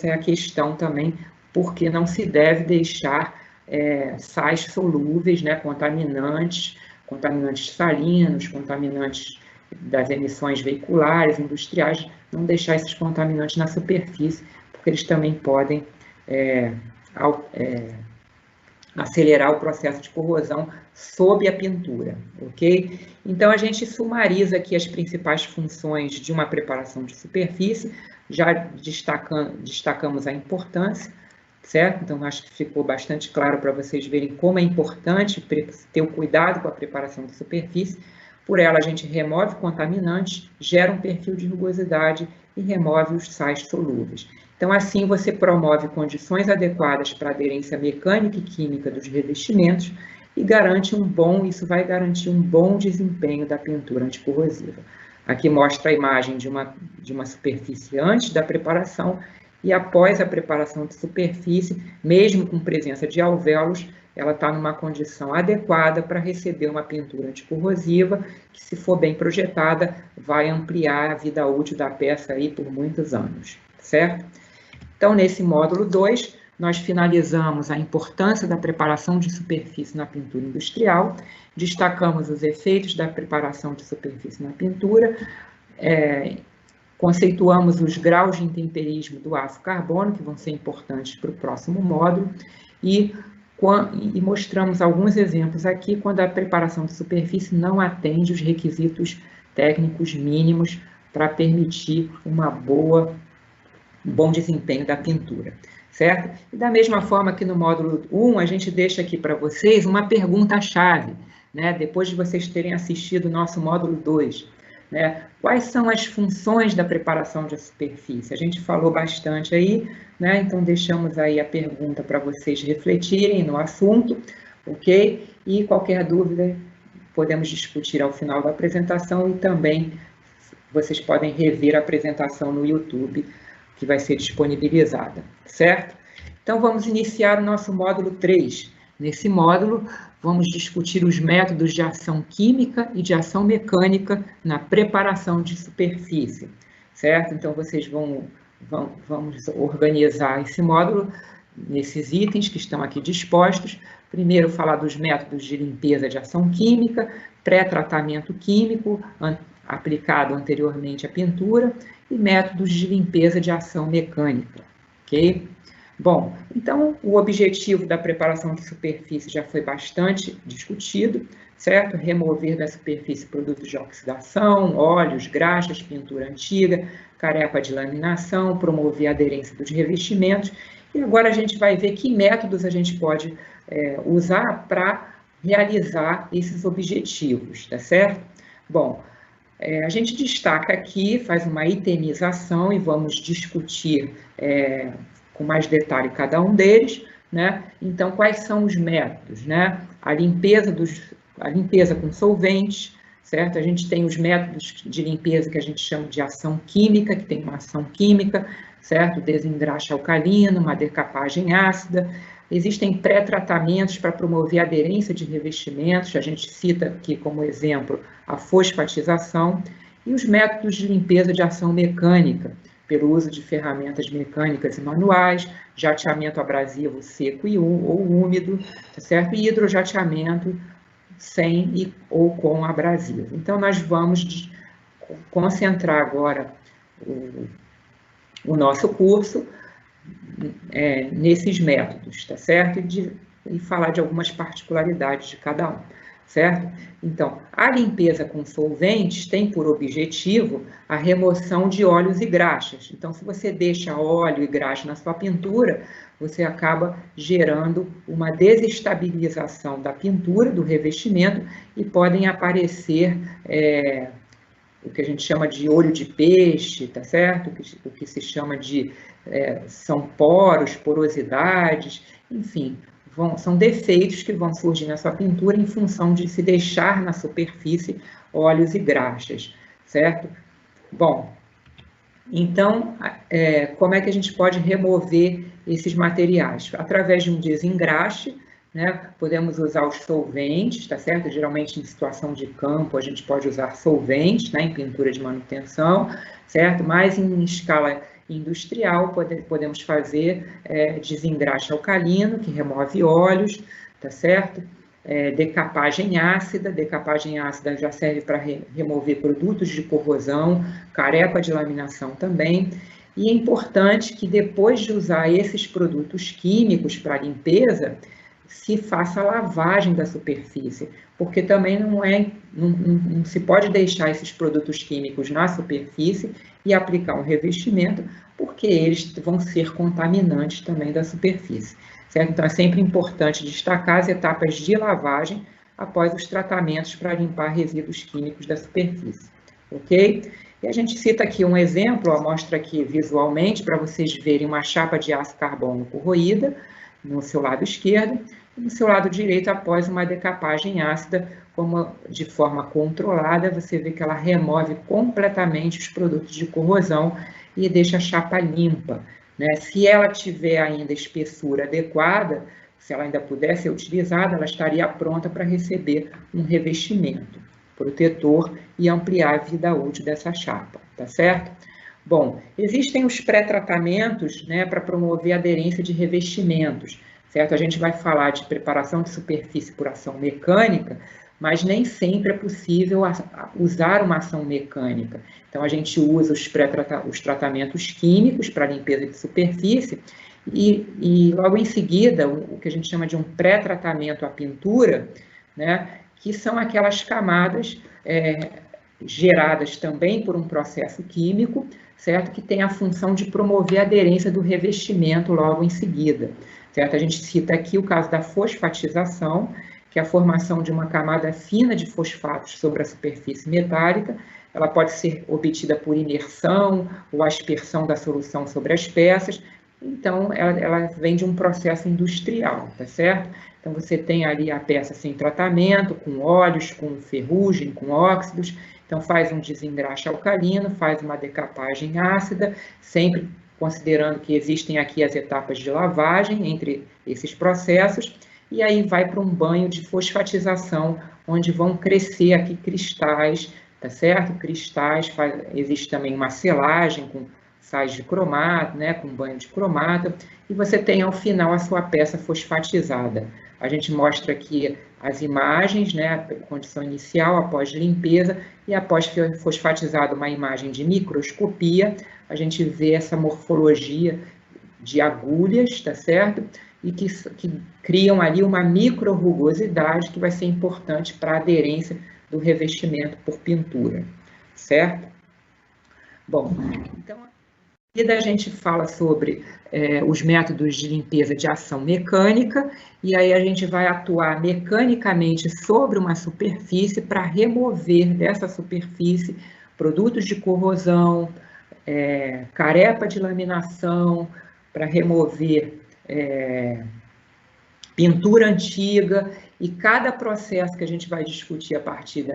é a questão também, porque não se deve deixar sais solúveis, né, contaminantes salinos, contaminantes das emissões veiculares, industriais, não deixar esses contaminantes na superfície, porque eles também podem acelerar o processo de corrosão sob a pintura, ok? Então, a gente sumariza aqui as principais funções de uma preparação de superfície, já destacamos a importância, certo? Então, acho que ficou bastante claro para vocês verem como é importante ter o cuidado com a preparação de superfície. Por ela, a gente remove contaminantes, gera um perfil de rugosidade e remove os sais solúveis. Então, assim, você promove condições adequadas para a aderência mecânica e química dos revestimentos e isso vai garantir um bom desempenho da pintura anticorrosiva. Aqui mostra a imagem de uma superfície antes da preparação e após a preparação de superfície, mesmo com presença de alvéolos, ela está numa condição adequada para receber uma pintura anticorrosiva, que, se for bem projetada, vai ampliar a vida útil da peça aí por muitos anos, certo? Então, nesse módulo 2, nós finalizamos a importância da preparação de superfície na pintura industrial, destacamos os efeitos da preparação de superfície na pintura, conceituamos os graus de intemperismo do aço carbono, que vão ser importantes para o próximo módulo, e mostramos alguns exemplos aqui quando a preparação de superfície não atende os requisitos técnicos mínimos para permitir um bom desempenho da pintura, certo? E da mesma forma que no módulo 1, a gente deixa aqui para vocês uma pergunta-chave, né? Depois de vocês terem assistido o nosso módulo 2, né? Quais são as funções da preparação de superfície? A gente falou bastante aí, né? Então deixamos aí a pergunta para vocês refletirem no assunto, ok? E qualquer dúvida podemos discutir ao final da apresentação e também vocês podem rever a apresentação no YouTube, que vai ser disponibilizada, certo? Então, vamos iniciar o nosso módulo 3. Nesse módulo, vamos discutir os métodos de ação química e de ação mecânica na preparação de superfície, certo? Então, vocês vamos organizar esse módulo nesses itens que estão aqui dispostos. Primeiro, falar dos métodos de limpeza de ação química, pré-tratamento químico, aplicado anteriormente à pintura, e métodos de limpeza de ação mecânica, ok? Bom, então, o objetivo da preparação de superfície já foi bastante discutido, certo? Remover da superfície produtos de oxidação, óleos, graxas, pintura antiga, carepa de laminação, promover a aderência dos revestimentos, e agora a gente vai ver que métodos a gente pode usar para realizar esses objetivos, tá certo? Bom, a gente destaca aqui, faz uma itemização e vamos discutir com mais detalhe cada um deles, né? Então, quais são os métodos, né? A limpeza com solventes, certo? A gente tem os métodos de limpeza que a gente chama de ação química, que tem uma ação química, certo? Desengraxe alcalino, uma decapagem ácida. Existem pré-tratamentos para promover a aderência de revestimentos, a gente cita aqui como exemplo a fosfatização, e os métodos de limpeza de ação mecânica, pelo uso de ferramentas mecânicas e manuais, jateamento abrasivo seco ou úmido, tá certo? E hidrojateamento sem ou com abrasivo. Então, nós vamos concentrar agora o nosso curso nesses métodos, tá certo? E falar de algumas particularidades de cada um, certo? Então, a limpeza com solventes tem por objetivo a remoção de óleos e graxas. Então, se você deixa óleo e graxa na sua pintura, você acaba gerando uma desestabilização da pintura, do revestimento, e podem aparecer o que a gente chama de olho de peixe, tá certo? O que se chama de são poros, porosidades, enfim, são defeitos que vão surgir na sua pintura em função de se deixar na superfície óleos e graxas, certo? Bom, então, como é que a gente pode remover esses materiais? Através de um desengraxe, né? Podemos usar os solventes, tá certo? Geralmente em situação de campo a gente pode usar solventes, né? Em pintura de manutenção, certo? Mas em escala industrial podemos fazer desengraxe alcalino, que remove óleos, tá certo? Decapagem ácida já serve para remover produtos de corrosão, carepa de laminação também. E é importante que depois de usar esses produtos químicos para limpeza, se faça a lavagem da superfície, porque também não se pode deixar esses produtos químicos na superfície e aplicar um revestimento, porque eles vão ser contaminantes também da superfície, certo? Então, é sempre importante destacar as etapas de lavagem após os tratamentos para limpar resíduos químicos da superfície, ok? E a gente cita aqui um exemplo, mostra aqui visualmente, para vocês verem uma chapa de aço carbono corroída, no seu lado esquerdo, e no seu lado direito, após uma decapagem ácida, de forma controlada, você vê que ela remove completamente os produtos de corrosão e deixa a chapa limpa, né? Se ela tiver ainda espessura adequada, se ela ainda puder ser utilizada, ela estaria pronta para receber um revestimento protetor e ampliar a vida útil dessa chapa, tá certo? Bom, existem os pré-tratamentos, né, para promover a aderência de revestimentos, certo? A gente vai falar de preparação de superfície por ação mecânica, mas nem sempre é possível usar uma ação mecânica. Então, a gente usa os tratamentos químicos para limpeza de superfície e logo em seguida, o que a gente chama de um pré-tratamento à pintura, né, que são aquelas camadas geradas também por um processo químico, certo? Que tem a função de promover a aderência do revestimento logo em seguida, certo? A gente cita aqui o caso da fosfatização, que é a formação de uma camada fina de fosfatos sobre a superfície metálica. Ela pode ser obtida por imersão ou aspersão da solução sobre as peças. Então, ela vem de um processo industrial, tá certo? Então, você tem ali a peça sem tratamento, com óleos, com ferrugem, com óxidos. Então, faz um desengraxe alcalino, faz uma decapagem ácida, sempre considerando que existem aqui as etapas de lavagem entre esses processos, e aí vai para um banho de fosfatização, onde vão crescer aqui cristais, tá certo? Cristais, existe também uma selagem com sais de cromato, né, com banho de cromato, e você tem ao final a sua peça fosfatizada. A gente mostra aqui as imagens, né, a condição inicial, após limpeza, e após fosfatizado uma imagem de microscopia, a gente vê essa morfologia de agulhas, tá certo? E que criam ali uma micro-rugosidade que vai ser importante para a aderência do revestimento por pintura, certo? Bom, então, a gente fala sobre os métodos de limpeza de ação mecânica, e aí a gente vai atuar mecanicamente sobre uma superfície para remover dessa superfície produtos de corrosão, carepa de laminação, para remover pintura antiga, e cada processo que a gente vai discutir a partir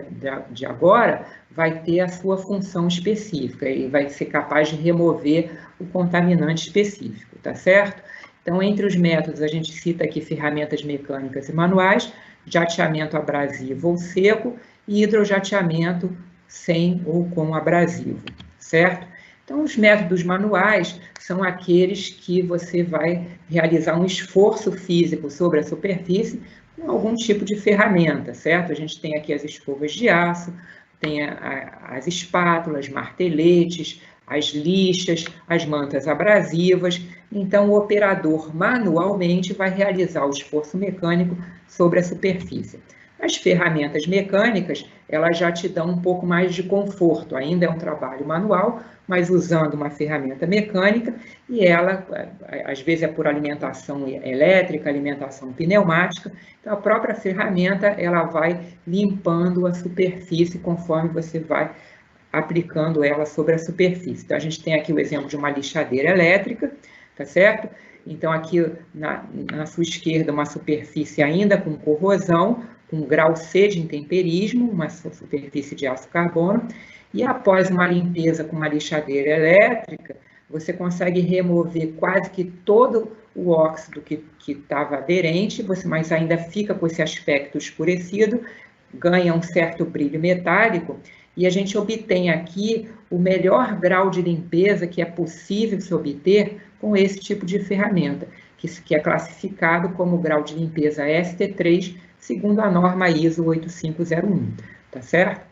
de agora vai ter a sua função específica e vai ser capaz de remover o contaminante específico, tá certo? Então, entre os métodos, a gente cita aqui ferramentas mecânicas e manuais, jateamento abrasivo ou seco e hidrojateamento sem ou com abrasivo, certo? Então, os métodos manuais são aqueles que você vai realizar um esforço físico sobre a superfície com algum tipo de ferramenta, certo? A gente tem aqui as escovas de aço, tem as espátulas, marteletes, as lixas, as mantas abrasivas. Então, o operador manualmente vai realizar o esforço mecânico sobre a superfície. As ferramentas mecânicas, elas já te dão um pouco mais de conforto, ainda é um trabalho manual, mas usando uma ferramenta mecânica, e ela, às vezes, é por alimentação elétrica, alimentação pneumática, então a própria ferramenta, ela vai limpando a superfície conforme você vai aplicando ela sobre a superfície. Então, a gente tem aqui o exemplo de uma lixadeira elétrica, tá certo? Então, aqui na sua esquerda, uma superfície ainda com corrosão, com grau C de intemperismo, uma superfície de aço carbono, e após uma limpeza com uma lixadeira elétrica, você consegue remover quase que todo o óxido que estava aderente, mas ainda fica com esse aspecto escurecido, ganha um certo brilho metálico, e a gente obtém aqui o melhor grau de limpeza que é possível se obter com esse tipo de ferramenta, que é classificado como grau de limpeza ST3, segundo a norma ISO 8501, tá certo?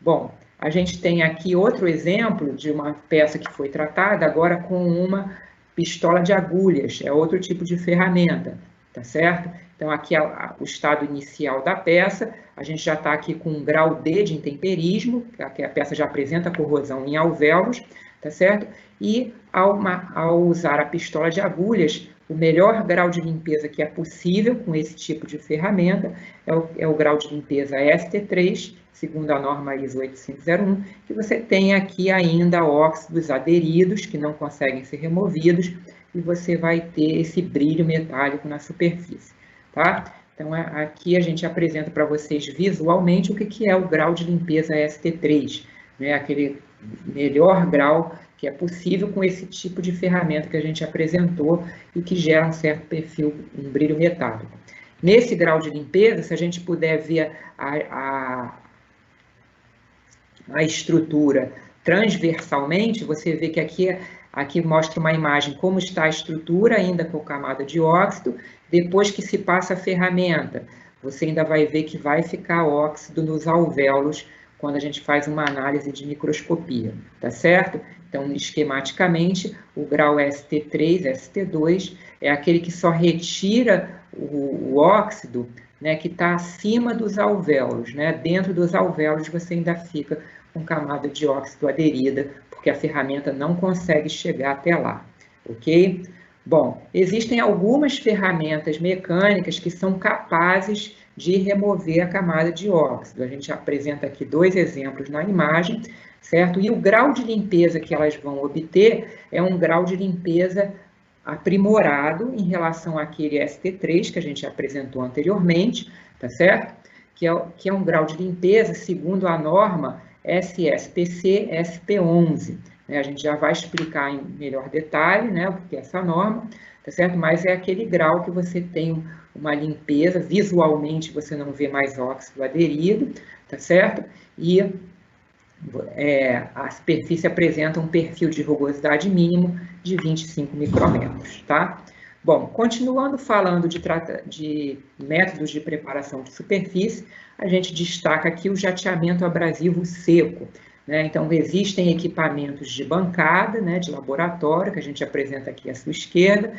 Bom, a gente tem aqui outro exemplo de uma peça que foi tratada agora com uma pistola de agulhas, é outro tipo de ferramenta, tá certo? Então, aqui é o estado inicial da peça, a gente já está aqui com um grau D de intemperismo, que a peça já apresenta corrosão em alvéolos, tá certo? E ao usar a pistola de agulhas, o melhor grau de limpeza que é possível com esse tipo de ferramenta é o grau de limpeza ST3, segundo a norma ISO 8501, que você tem aqui ainda óxidos aderidos, que não conseguem ser removidos, e você vai ter esse brilho metálico na superfície, tá? Então, aqui a gente apresenta para vocês visualmente o que é o grau de limpeza ST3, né? Aquele melhor grau que é possível com esse tipo de ferramenta que a gente apresentou e que gera um certo perfil, um brilho metálico. Nesse grau de limpeza, se a gente puder ver a estrutura transversalmente, você vê que aqui mostra uma imagem como está a estrutura ainda com camada de óxido, depois que se passa a ferramenta, você ainda vai ver que vai ficar óxido nos alvéolos quando a gente faz uma análise de microscopia, tá certo? Então, esquematicamente, o grau ST3, ST2, é aquele que só retira o óxido, né, que está acima dos alvéolos, né? Dentro dos alvéolos você ainda fica com camada de óxido aderida, porque a ferramenta não consegue chegar até lá, ok? Bom, existem algumas ferramentas mecânicas que são capazes de remover a camada de óxido. A gente apresenta aqui 2 exemplos na imagem, certo? E o grau de limpeza que elas vão obter é um grau de limpeza aprimorado em relação àquele ST3 que a gente apresentou anteriormente, tá certo? Que é um grau de limpeza segundo a norma SSPC SP11. Né? A gente já vai explicar em melhor detalhe, né, o que é essa norma, tá certo? Mas é aquele grau que você tem uma limpeza, visualmente você não vê mais óxido aderido, tá certo? E a superfície apresenta um perfil de rugosidade mínimo de 25 micrômetros, tá? Bom, continuando falando de métodos de preparação de superfície, a gente destaca aqui o jateamento abrasivo seco, né? Então, existem equipamentos de bancada, né, de laboratório, que a gente apresenta aqui à sua esquerda,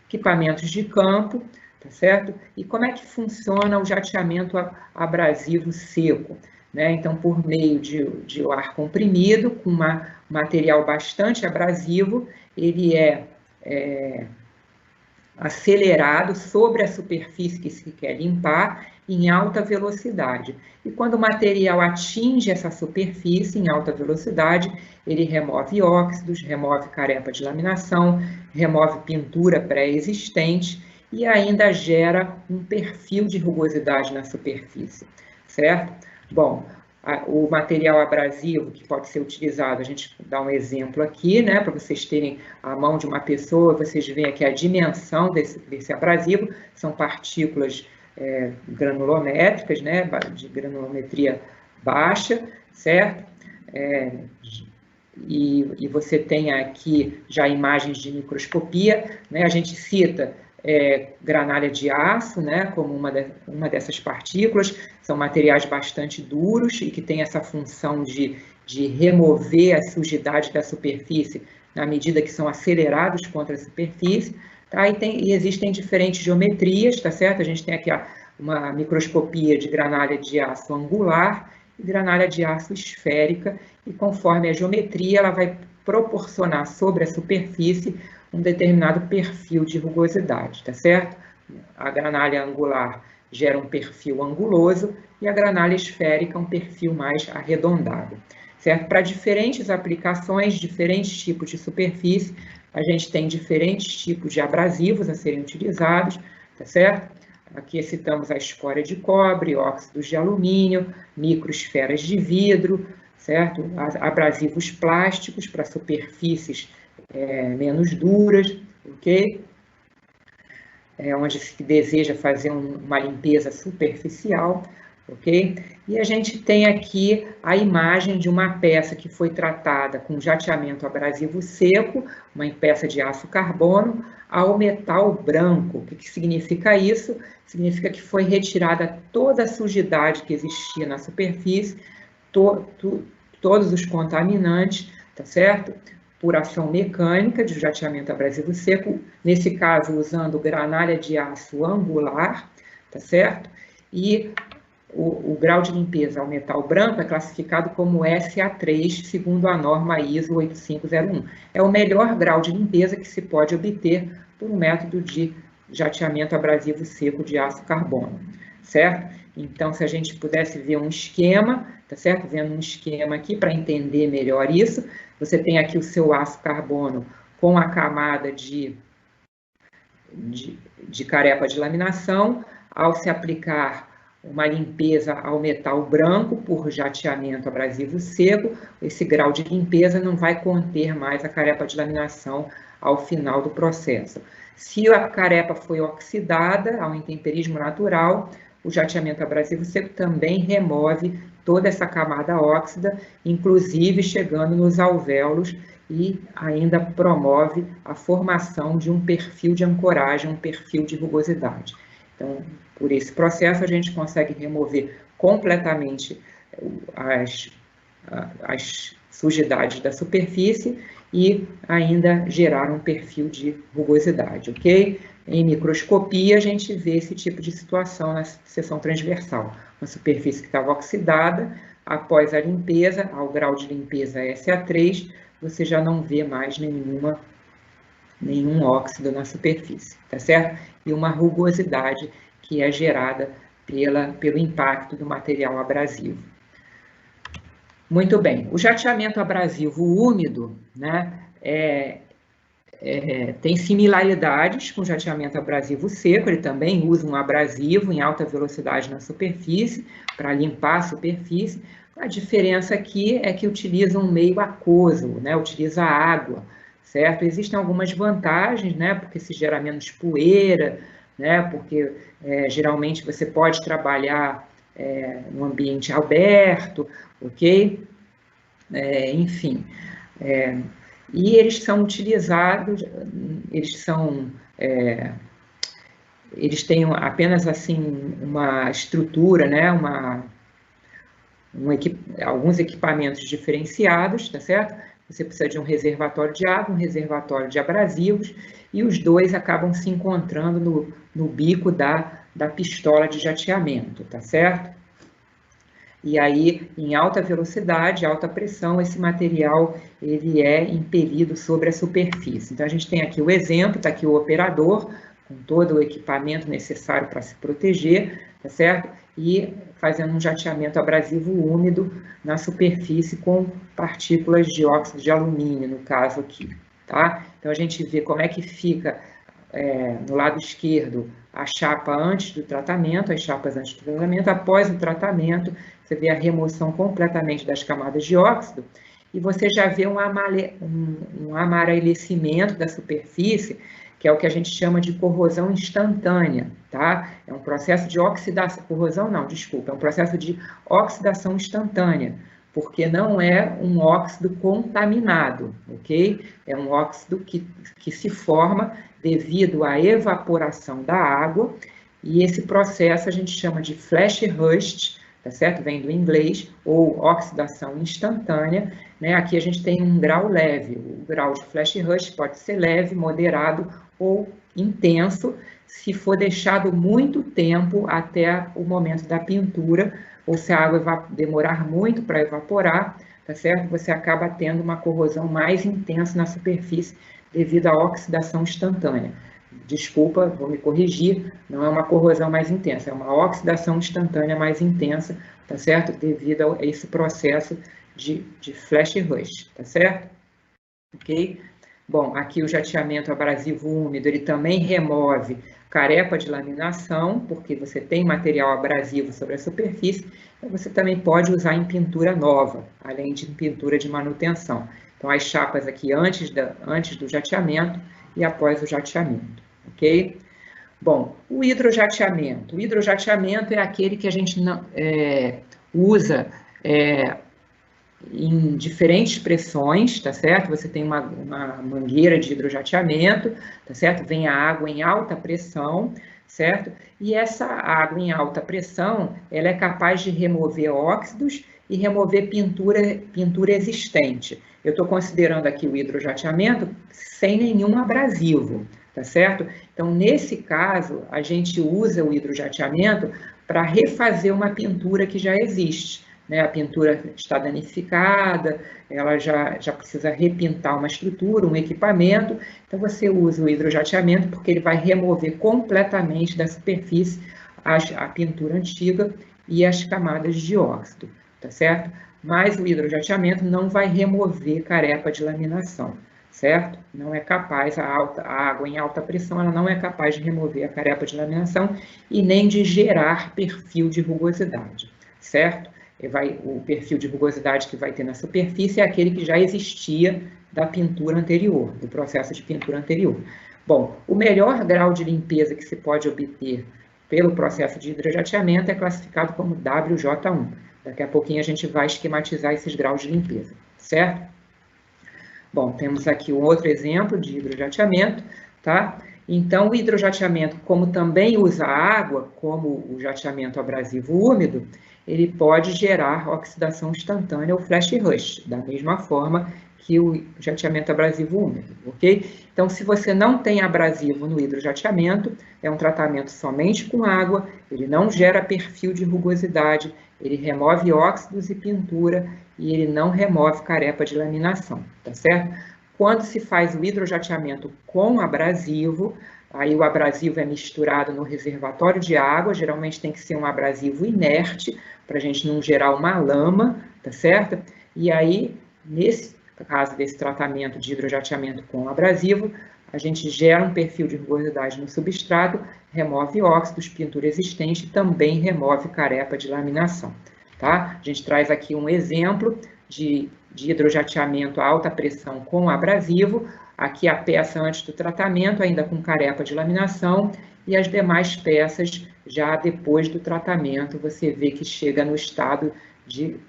equipamentos de campo, tá certo? E como é que funciona o jateamento abrasivo seco? Né? Então, por meio de ar comprimido, com material bastante abrasivo, ele é acelerado sobre a superfície que se quer limpar em alta velocidade. E quando o material atinge essa superfície em alta velocidade, ele remove óxidos, remove carepa de laminação, remove pintura pré-existente e ainda gera um perfil de rugosidade na superfície, certo? Bom, o material abrasivo que pode ser utilizado, a gente dá um exemplo aqui, né, para vocês terem a mão de uma pessoa, vocês veem aqui a dimensão desse abrasivo, são partículas granulométricas, né, de granulometria baixa, certo? E você tem aqui já imagens de microscopia, né, a gente cita granalha de aço, né, como uma dessas partículas, são materiais bastante duros e que tem essa função de remover a sujidade da superfície na medida que são acelerados contra a superfície, tá? E existem diferentes geometrias, tá certo? A gente tem aqui uma microscopia de granalha de aço angular e granalha de aço esférica, e conforme a geometria, ela vai proporcionar sobre a superfície um determinado perfil de rugosidade, tá certo? A granalha angular gera um perfil anguloso e a granalha esférica um perfil mais arredondado, certo? Para diferentes aplicações, diferentes tipos de superfície, a gente tem diferentes tipos de abrasivos a serem utilizados, tá certo? Aqui citamos a escória de cobre, óxidos de alumínio, microesferas de vidro, certo? Abrasivos plásticos para superfícies menos duras, ok? Onde se deseja fazer uma limpeza superficial, ok? E a gente tem aqui a imagem de uma peça que foi tratada com jateamento abrasivo seco, uma peça de aço carbono, ao metal branco. O que significa isso? Significa que foi retirada toda a sujidade que existia na superfície, todos os contaminantes, tá certo? Por ação mecânica de jateamento abrasivo seco, nesse caso usando granalha de aço angular, tá certo? E o grau de limpeza ao metal branco é classificado como SA3, segundo a norma ISO 8501. É o melhor grau de limpeza que se pode obter por um método de jateamento abrasivo seco de aço carbono, certo? Então, se a gente pudesse ver um esquema, tá certo? Vendo um esquema aqui para entender melhor isso, você tem aqui o seu aço carbono com a camada de carepa de laminação. Ao se aplicar uma limpeza ao metal branco por jateamento abrasivo seco, esse grau de limpeza não vai conter mais a carepa de laminação ao final do processo. Se a carepa foi oxidada ao intemperismo natural, o jateamento abrasivo seco também remove toda essa camada óxida, inclusive chegando nos alvéolos, e ainda promove a formação de um perfil de ancoragem, um perfil de rugosidade. Então, por esse processo, a gente consegue remover completamente as sujidades da superfície e ainda gerar um perfil de rugosidade, ok? Em microscopia, a gente vê esse tipo de situação na seção transversal. Uma superfície que estava oxidada, após a limpeza, ao grau de limpeza SA3, você já não vê mais nenhum óxido na superfície, tá certo? E uma rugosidade que é gerada pelo impacto do material abrasivo. Muito bem, o jateamento abrasivo úmido, né, tem similaridades com o jateamento abrasivo seco, ele também usa um abrasivo em alta velocidade na superfície, para limpar a superfície. A diferença aqui é que utiliza um meio aquoso, né, utiliza água, certo? Existem algumas vantagens, né, porque se gera menos poeira, né, porque geralmente você pode trabalhar no ambiente aberto, ok? Enfim, e eles são utilizados, eles têm apenas assim uma estrutura, né, alguns equipamentos diferenciados, tá certo? Você precisa de um reservatório de água, um reservatório de abrasivos, e os dois acabam se encontrando no bico da pistola de jateamento, tá certo? E aí, em alta velocidade, alta pressão, esse material ele é impelido sobre a superfície. Então, a gente tem aqui o exemplo, está aqui o operador, com todo o equipamento necessário para se proteger, tá certo? E fazendo um jateamento abrasivo úmido na superfície com partículas de óxido de alumínio, no caso aqui, tá? Então, a gente vê como é que fica no lado esquerdo a chapa antes do tratamento, as chapas antes do tratamento. Após o tratamento, você vê a remoção completamente das camadas de óxido e você já vê um amarelecimento da superfície, que é o que a gente chama de corrosão instantânea, tá? É um processo de oxidação, corrosão não, desculpa, é um processo de oxidação instantânea, porque não é um óxido contaminado, ok? É um óxido que se forma devido à evaporação da água, e esse processo a gente chama de flash rust, tá certo? Vem do inglês, ou oxidação instantânea, né? Aqui a gente tem um grau leve, o grau de flash rust pode ser leve, moderado ou intenso, se for deixado muito tempo até o momento da pintura, ou se a água demorar muito para evaporar, tá certo? Você acaba tendo uma corrosão mais intensa na superfície devido à oxidação instantânea. Desculpa, vou me corrigir, não é uma corrosão mais intensa, é uma oxidação instantânea mais intensa, tá certo? Devido a esse processo de flash rust, tá certo? Ok? Bom, aqui o jateamento abrasivo úmido, ele também remove carepa de laminação, porque você tem material abrasivo sobre a superfície, então você também pode usar em pintura nova, além de pintura de manutenção. Então, as chapas aqui antes do jateamento e após o jateamento, ok? Bom, o hidrojateamento. O hidrojateamento é aquele que a gente usa em diferentes pressões, tá certo? Você tem uma mangueira de hidrojateamento, tá certo? Vem a água em alta pressão, certo? E essa água em alta pressão, ela é capaz de remover óxidos e remover pintura existente. Eu estou considerando aqui o hidrojateamento sem nenhum abrasivo, tá certo? Então, nesse caso, a gente usa o hidrojateamento para refazer uma pintura que já existe. Né, a pintura está danificada, ela já precisa repintar uma estrutura, um equipamento, então você usa o hidrojateamento porque ele vai remover completamente da superfície a pintura antiga e as camadas de óxido, tá certo? Mas o hidrojateamento não vai remover carepa de laminação, certo? Não é capaz, a água em alta pressão, ela não é capaz de remover a carepa de laminação e nem de gerar perfil de rugosidade, certo? O perfil de rugosidade que vai ter na superfície é aquele que já existia da pintura anterior, do processo de pintura anterior. Bom, o melhor grau de limpeza que se pode obter pelo processo de hidrojateamento é classificado como WJ1. Daqui a pouquinho a gente vai esquematizar esses graus de limpeza, certo? Bom, temos aqui um outro exemplo de hidrojateamento, tá? Então, o hidrojateamento, como também usa água, como o jateamento abrasivo úmido, ele pode gerar oxidação instantânea ou flash rust, da mesma forma que o jateamento abrasivo úmido, ok? Então, se você não tem abrasivo no hidrojateamento, é um tratamento somente com água, ele não gera perfil de rugosidade Ele remove óxidos e pintura e ele não remove carepa de laminação, tá certo? Quando se faz o hidrojateamento com abrasivo, aí o abrasivo é misturado no reservatório de água, geralmente tem que ser um abrasivo inerte, para a gente não gerar uma lama, tá certo? E aí, nesse caso desse tratamento de hidrojateamento com abrasivo, a gente gera um perfil de rugosidade no substrato, remove óxidos, pintura existente e também remove carepa de laminação, tá? A gente traz aqui um exemplo de hidrojateamento a alta pressão com abrasivo, aqui a peça antes do tratamento, ainda com carepa de laminação, e as demais peças já depois do tratamento, você vê que chega no estado de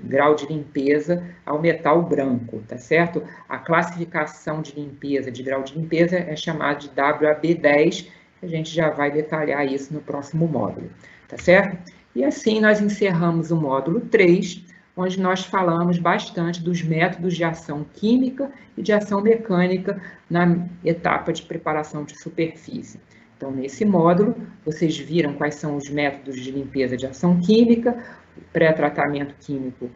grau de limpeza ao metal branco, tá certo? A classificação de limpeza, de grau de limpeza, é chamada de WAB10, a gente já vai detalhar isso no próximo módulo, tá certo? E assim nós encerramos o módulo 3, onde nós falamos bastante dos métodos de ação química e de ação mecânica na etapa de preparação de superfície. Então, nesse módulo, vocês viram quais são os métodos de limpeza de ação química, pré-tratamento químico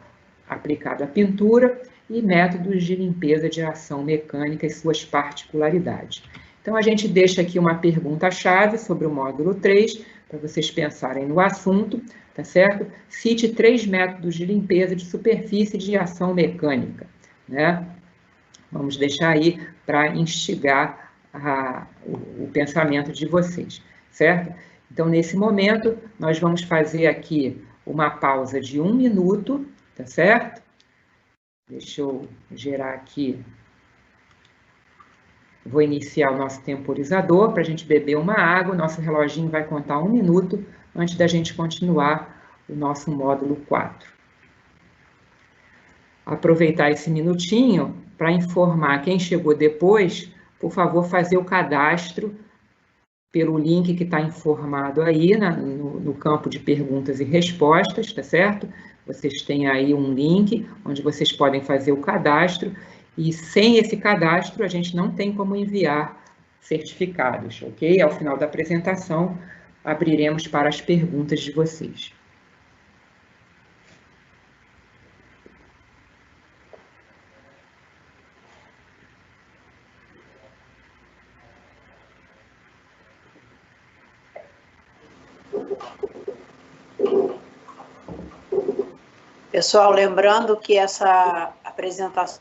aplicado à pintura e métodos de limpeza de ação mecânica e suas particularidades. Então, a gente deixa aqui uma pergunta-chave sobre o módulo 3, para vocês pensarem no assunto, tá certo? Cite 3 métodos de limpeza de superfície de ação mecânica, né? Vamos deixar aí para instigar o pensamento de vocês, certo? Então, nesse momento, nós vamos fazer aqui uma pausa de 1 minuto, tá certo? Deixa eu gerar aqui. Vou iniciar o nosso temporizador para a gente beber uma água. Nosso reloginho vai contar 1 minuto antes da gente continuar o nosso módulo 4. Aproveitar esse minutinho para informar quem chegou depois, por favor, fazer o cadastro pelo link que está informado aí no campo de perguntas e respostas, tá certo? Vocês têm aí um link onde vocês podem fazer o cadastro e sem esse cadastro a gente não tem como enviar certificados, ok? Ao final da apresentação, abriremos para as perguntas de vocês. Pessoal, lembrando que essa apresentação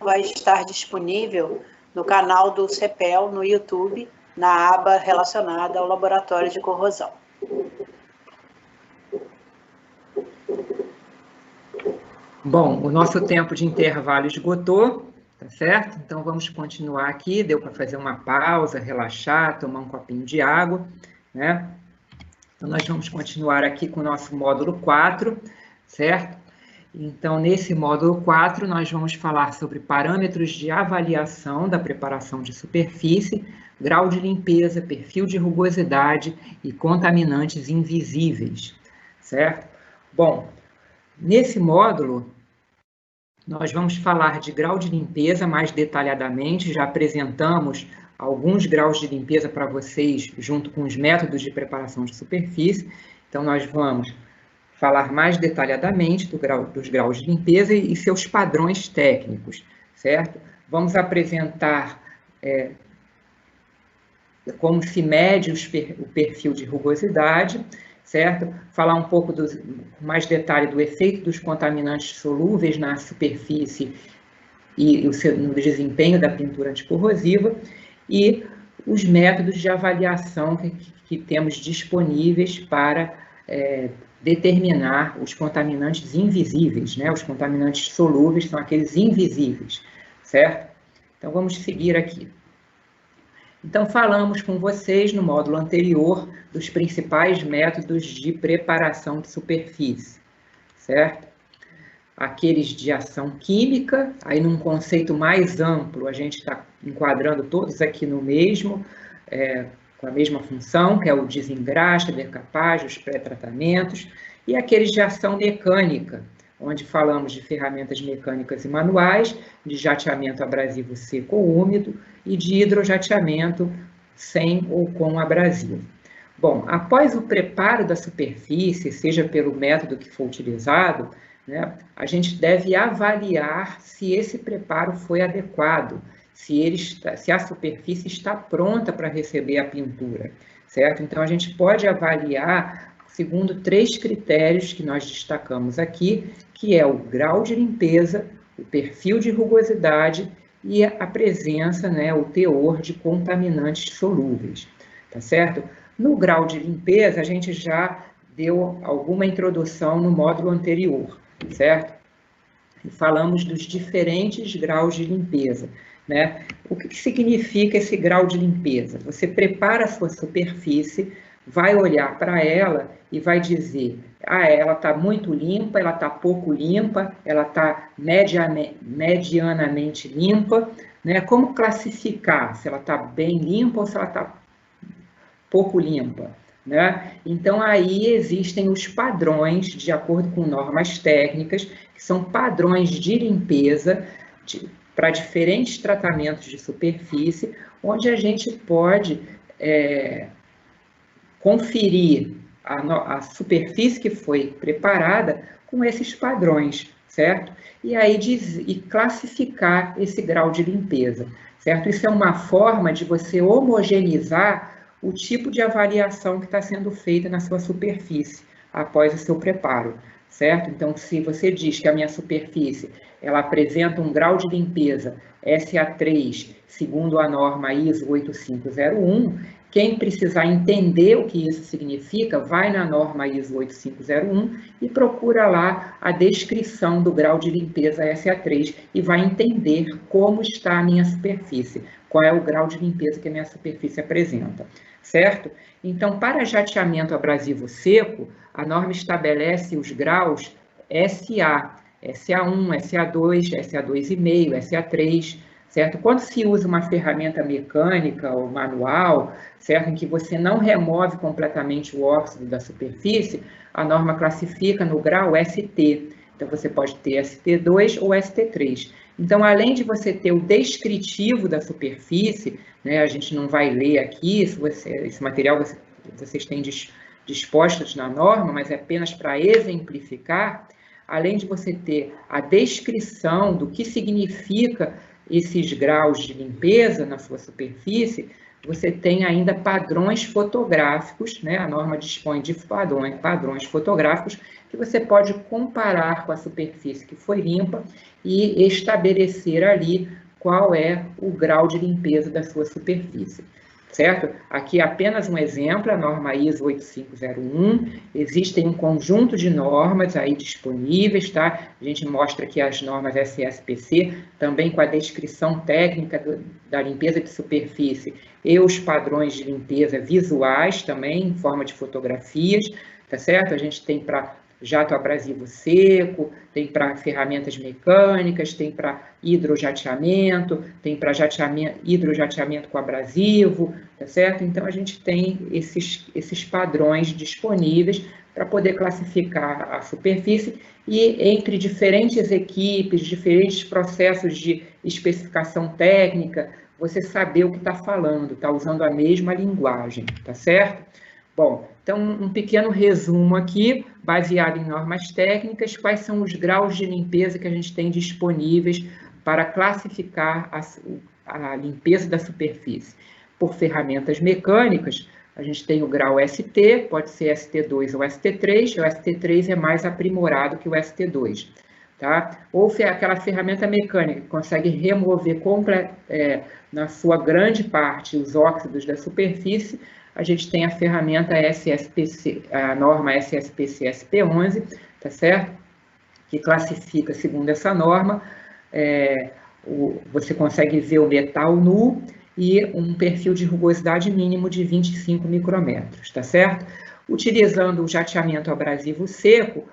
vai estar disponível no canal do CEPEL, no YouTube, na aba relacionada ao laboratório de corrosão. Bom, o nosso tempo de intervalo esgotou, tá certo? Então, vamos continuar aqui. Deu para fazer uma pausa, relaxar, tomar um copinho de água, né? Então, nós vamos continuar aqui com o nosso módulo 4, certo? Então, nesse módulo 4, nós vamos falar sobre parâmetros de avaliação da preparação de superfície, grau de limpeza, perfil de rugosidade e contaminantes invisíveis, certo? Bom, nesse módulo, nós vamos falar de grau de limpeza mais detalhadamente, já apresentamos alguns graus de limpeza para vocês, junto com os métodos de preparação de superfície. Então, nós vamos falar mais detalhadamente dos graus de limpeza e seus padrões técnicos, certo? Vamos apresentar como se mede o perfil de rugosidade, certo? Falar um pouco com mais detalhe do efeito dos contaminantes solúveis na superfície e no desempenho da pintura anticorrosiva e os métodos de avaliação que temos disponíveis para determinar os contaminantes invisíveis, né? Os contaminantes solúveis são aqueles invisíveis, certo? Então, vamos seguir aqui. Então, falamos com vocês no módulo anterior dos principais métodos de preparação de superfície, certo? Aqueles de ação química, aí num conceito mais amplo, a gente está enquadrando todos aqui no mesmo, com a mesma função, que é o desengraxe, decapagem, os pré-tratamentos, e aqueles de ação mecânica, onde falamos de ferramentas mecânicas e manuais, de jateamento abrasivo seco ou úmido, e de hidrojateamento sem ou com abrasivo. Bom, após o preparo da superfície, seja pelo método que for utilizado, né, a gente deve avaliar se esse preparo foi adequado, se a superfície está pronta para receber a pintura, certo? Então, a gente pode avaliar segundo 3 critérios que nós destacamos aqui, que é o grau de limpeza, o perfil de rugosidade e a presença, né, o teor de contaminantes solúveis, tá certo? No grau de limpeza, a gente já deu alguma introdução no módulo anterior, certo? E falamos dos diferentes graus de limpeza, né? O que significa esse grau de limpeza? Você prepara a sua superfície, vai olhar para ela e vai dizer, ela está muito limpa, ela está pouco limpa, ela está medianamente limpa, né? Como classificar se ela está bem limpa ou se ela está pouco limpa, né? Então, aí existem os padrões, de acordo com normas técnicas, que são padrões de limpeza para diferentes tratamentos de superfície, onde a gente pode conferir a superfície que foi preparada com esses padrões, certo? E aí classificar esse grau de limpeza, certo? Isso é uma forma de você homogeneizar o tipo de avaliação que está sendo feita na sua superfície após o seu preparo, certo? Então, se você diz que a minha superfície ela apresenta um grau de limpeza SA3, segundo a norma ISO 8501, quem precisar entender o que isso significa, vai na norma ISO 8501 e procura lá a descrição do grau de limpeza SA3 e vai entender como está a minha superfície, qual é o grau de limpeza que a minha superfície apresenta, certo? Então, para jateamento abrasivo seco, a norma estabelece os graus SA, SA1, SA2, SA2,5, SA3, certo? Quando se usa uma ferramenta mecânica ou manual, certo? Em que você não remove completamente o óxido da superfície, a norma classifica no grau ST. Então, você pode ter ST2 ou ST3. Então, além de você ter o descritivo da superfície, né, a gente não vai ler aqui, esse material vocês têm dispostos na norma, mas é apenas para exemplificar, além de você ter a descrição do que significa esses graus de limpeza na sua superfície, você tem ainda padrões fotográficos, né? A norma dispõe de padrões fotográficos que você pode comparar com a superfície que foi limpa e estabelecer ali qual é o grau de limpeza da sua superfície, certo? Aqui é apenas um exemplo, a norma ISO 8501, existem um conjunto de normas aí disponíveis, tá? A gente mostra aqui as normas SSPC, também com a descrição técnica da limpeza de superfície e os padrões de limpeza visuais também, em forma de fotografias, tá certo? A gente tem para jato abrasivo seco, tem para ferramentas mecânicas, tem para hidrojateamento, tem para hidrojateamento com abrasivo, tá certo? Então, a gente tem esses padrões disponíveis para poder classificar a superfície e entre diferentes equipes, diferentes processos de especificação técnica, você saber o que está falando, está usando a mesma linguagem, tá certo? Bom, então, um pequeno resumo aqui, baseado em normas técnicas, quais são os graus de limpeza que a gente tem disponíveis para classificar a limpeza da superfície. Por ferramentas mecânicas, a gente tem o grau ST, pode ser ST2 ou ST3, o ST3 é mais aprimorado que o ST2. Tá? Ou aquela ferramenta mecânica que consegue remover na sua grande parte os óxidos da superfície, a gente tem a ferramenta SSPC, a norma SSPC SP11, tá certo? Que classifica, segundo essa norma, você consegue ver o metal nu e um perfil de rugosidade mínimo de 25 micrômetros, tá certo? Utilizando o jateamento abrasivo seco,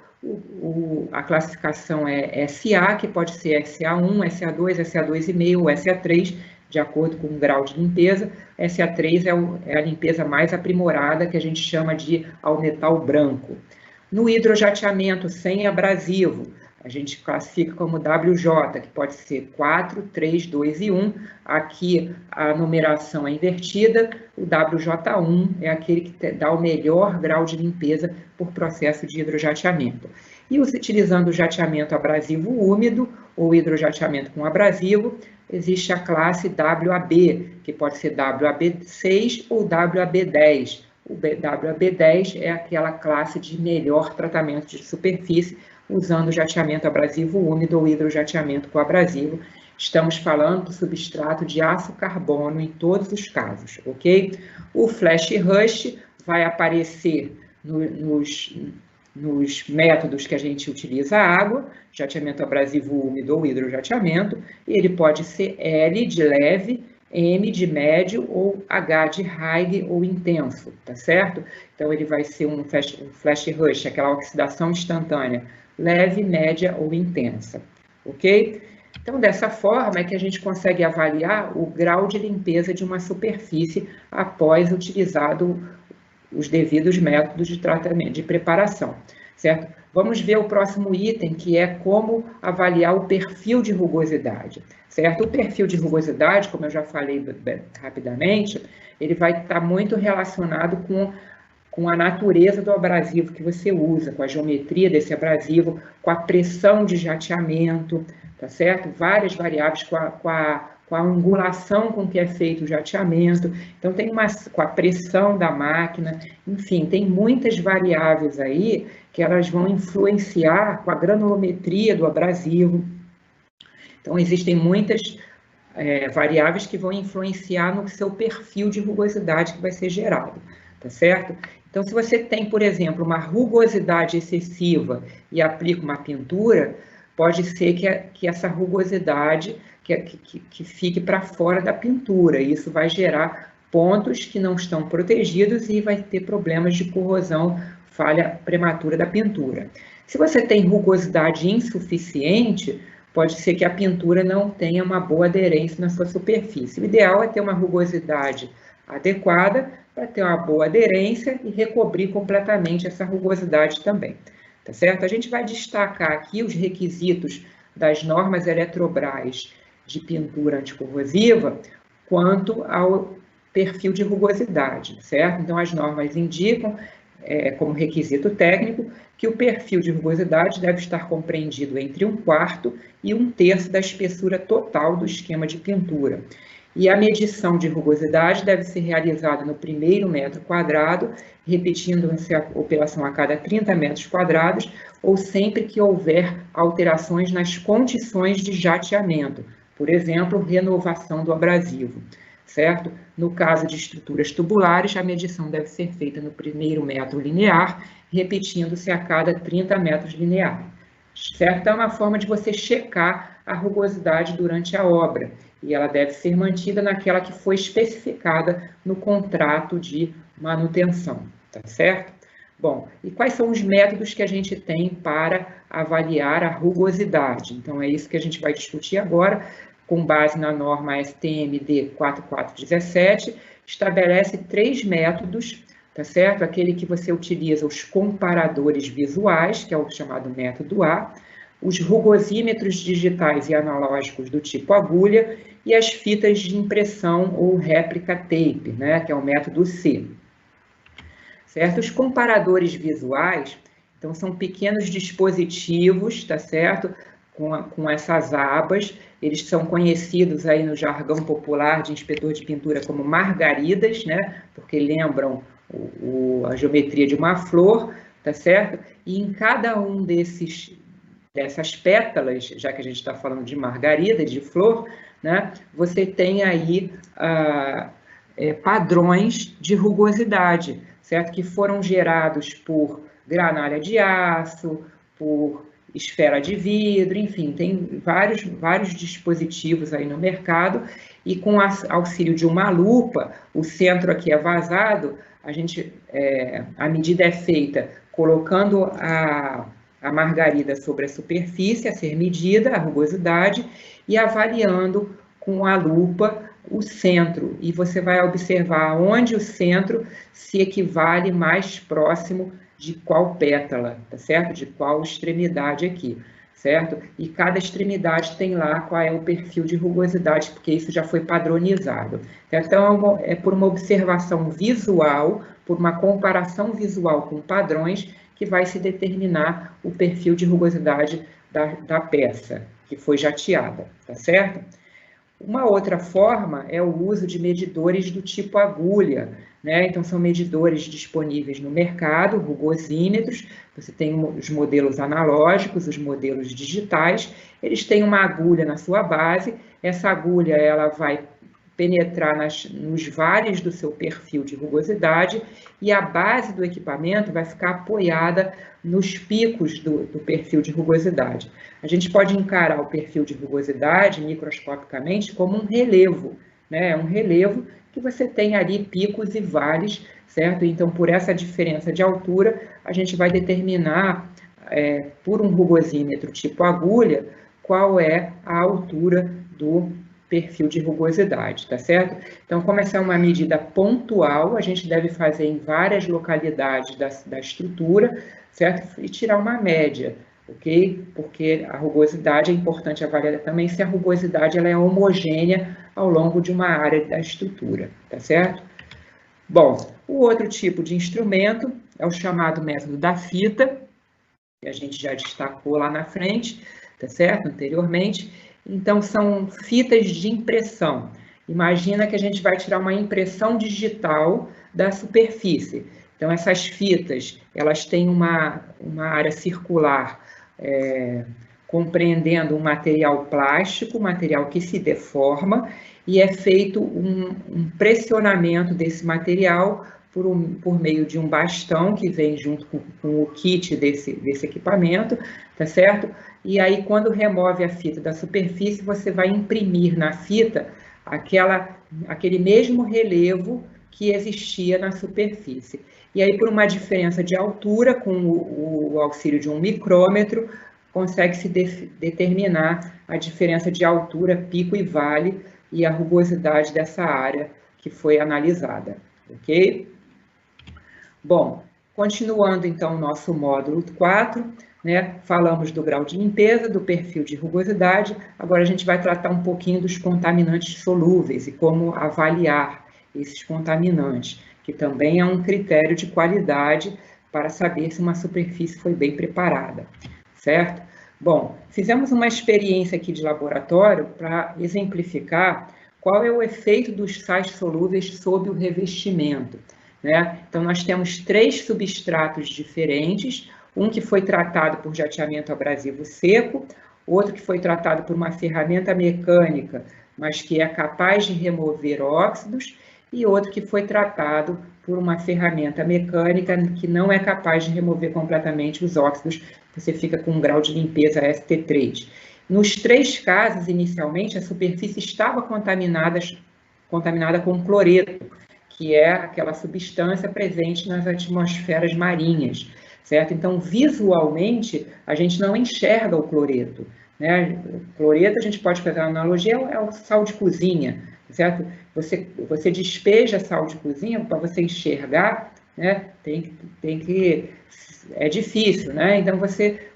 a classificação é SA, que pode ser SA1, SA2, SA2,5 ou SA3, de acordo com o grau de limpeza. SA3 é a limpeza mais aprimorada, que a gente chama de ao metal branco. No hidrojateamento sem abrasivo, a gente classifica como WJ, que pode ser 4, 3, 2 e 1. Aqui a numeração é invertida, o WJ1 é aquele que dá o melhor grau de limpeza por processo de hidrojateamento. E utilizando o jateamento abrasivo úmido ou hidrojateamento com abrasivo, existe a classe WAB, que pode ser WAB6 ou WAB10. O WAB10 é aquela classe de melhor tratamento de superfície, usando jateamento abrasivo úmido ou hidrojateamento com abrasivo. Estamos falando do substrato de aço carbono em todos os casos, ok? O flash rush vai aparecer nos métodos que a gente utiliza a água, jateamento abrasivo úmido ou hidrojateamento, e ele pode ser L de leve, M de médio ou H de high ou intenso, tá certo? Então ele vai ser um flash rush, aquela oxidação instantânea, leve, média ou intensa, ok? Então, dessa forma é que a gente consegue avaliar o grau de limpeza de uma superfície após utilizado os devidos métodos de tratamento, de preparação, certo? Vamos ver o próximo item, que é como avaliar o perfil de rugosidade, certo? O perfil de rugosidade, como eu já falei rapidamente, ele vai estar muito relacionado com a natureza do abrasivo que você usa, com a geometria desse abrasivo, com a pressão de jateamento, tá certo? Várias variáveis, com a angulação com que é feito o jateamento, então tem com a pressão da máquina, enfim, tem muitas variáveis aí que elas vão influenciar com a granulometria do abrasivo. Então existem muitas variáveis que vão influenciar no seu perfil de rugosidade que vai ser gerado, tá certo? Então, se você tem, por exemplo, uma rugosidade excessiva e aplica uma pintura, pode ser que essa rugosidade que fique para fora da pintura. E isso vai gerar pontos que não estão protegidos e vai ter problemas de corrosão, falha prematura da pintura. Se você tem rugosidade insuficiente, pode ser que a pintura não tenha uma boa aderência na sua superfície. O ideal é ter uma rugosidade adequada para ter uma boa aderência e recobrir completamente essa rugosidade também. Tá certo? A gente vai destacar aqui os requisitos das normas Eletrobras de pintura anticorrosiva quanto ao perfil de rugosidade, certo? Então, as normas indicam, como requisito técnico, que o perfil de rugosidade deve estar compreendido entre 1/4 e 1/3 da espessura total do esquema de pintura. E a medição de rugosidade deve ser realizada no primeiro metro quadrado, repetindo-se a operação a cada 30 metros quadrados, ou sempre que houver alterações nas condições de jateamento, por exemplo, renovação do abrasivo, certo? No caso de estruturas tubulares, a medição deve ser feita no primeiro metro linear, repetindo-se a cada 30 metros lineares, certo? É uma forma de você checar a rugosidade durante a obra, e ela deve ser mantida naquela que foi especificada no contrato de manutenção, tá certo? Bom, e quais são os métodos que a gente tem para avaliar a rugosidade? Então, é isso que a gente vai discutir agora, com base na norma STM-D 4417, estabelece 3 métodos, tá certo? Aquele que você utiliza os comparadores visuais, que é o chamado método A, os rugosímetros digitais e analógicos do tipo agulha e as fitas de impressão ou réplica tape, né, que é o método C. Certo? Os comparadores visuais, então, são pequenos dispositivos, tá certo? Com essas abas, eles são conhecidos aí no jargão popular de inspetor de pintura como margaridas, né? Porque lembram a geometria de uma flor, tá certo? E em cada um dessas pétalas, já que a gente está falando de margarida, de flor, né? Você tem aí padrões de rugosidade, certo? Que foram gerados por granalha de aço, por esfera de vidro, enfim, tem vários dispositivos aí no mercado, e com auxílio de uma lupa, o centro aqui é vazado, a medida é feita colocando a margarida sobre a superfície a ser medida, a rugosidade, e avaliando com a lupa o centro, e você vai observar onde o centro se equivale mais próximo de qual pétala, tá certo? De qual extremidade aqui. certo? E cada extremidade tem lá qual é o perfil de rugosidade, porque isso já foi padronizado. Então, é por uma observação visual, por uma comparação visual com padrões, que vai se determinar o perfil de rugosidade da peça que foi jateada, tá certo? Uma outra forma é o uso de medidores do tipo agulha, né? Então, são medidores disponíveis no mercado, rugosímetros. Você tem os modelos analógicos, os modelos digitais. Eles têm uma agulha na sua base. Essa agulha ela vai penetrar nos vales do seu perfil de rugosidade e a base do equipamento vai ficar apoiada nos picos do perfil de rugosidade. A gente pode encarar o perfil de rugosidade microscopicamente como um relevo, né? É um relevo que você tem ali picos e vales, certo? Então, por essa diferença de altura, a gente vai determinar, por um rugosímetro tipo agulha, qual é a altura do perfil de rugosidade, tá certo? Então, como essa é uma medida pontual, a gente deve fazer em várias localidades da estrutura, certo? E tirar uma média, ok? Porque a rugosidade é importante avaliar também se a rugosidade ela é homogênea ao longo de uma área da estrutura, tá certo? Bom, o outro tipo de instrumento é o chamado método da fita, que a gente já destacou lá na frente, tá certo? Anteriormente. Então, são fitas de impressão. Imagina que a gente vai tirar uma impressão digital da superfície. Então, essas fitas, elas têm uma área circular, compreendendo um material plástico, material que se deforma, e é feito um pressionamento desse material por meio de um bastão que vem junto com o kit desse equipamento, tá certo? E aí, quando remove a fita da superfície, você vai imprimir na fita aquele mesmo relevo que existia na superfície. E aí, por uma diferença de altura, com o auxílio de um micrômetro, consegue-se determinar a diferença de altura, pico e vale, e a rugosidade dessa área que foi analisada, ok? Bom, continuando então o nosso módulo 4, né, falamos do grau de limpeza, do perfil de rugosidade, agora a gente vai tratar um pouquinho dos contaminantes solúveis e como avaliar esses contaminantes, que também é um critério de qualidade para saber se uma superfície foi bem preparada, certo? Bom, fizemos uma experiência aqui de laboratório para exemplificar qual é o efeito dos sais solúveis sobre o revestimento, né? Então, nós temos 3 substratos diferentes, um que foi tratado por jateamento abrasivo seco, outro que foi tratado por uma ferramenta mecânica, mas que é capaz de remover óxidos, e outro que foi tratado por uma ferramenta mecânica que não é capaz de remover completamente os óxidos, você fica com um grau de limpeza ST3. Nos 3 casos, inicialmente, a superfície estava contaminada com cloreto, que é aquela substância presente nas atmosferas marinhas, certo? Então, visualmente, a gente não enxerga o cloreto, né? O cloreto, a gente pode fazer uma analogia, é o sal de cozinha, certo? Você despeja sal de cozinha para você enxergar, né? É difícil, né? Então,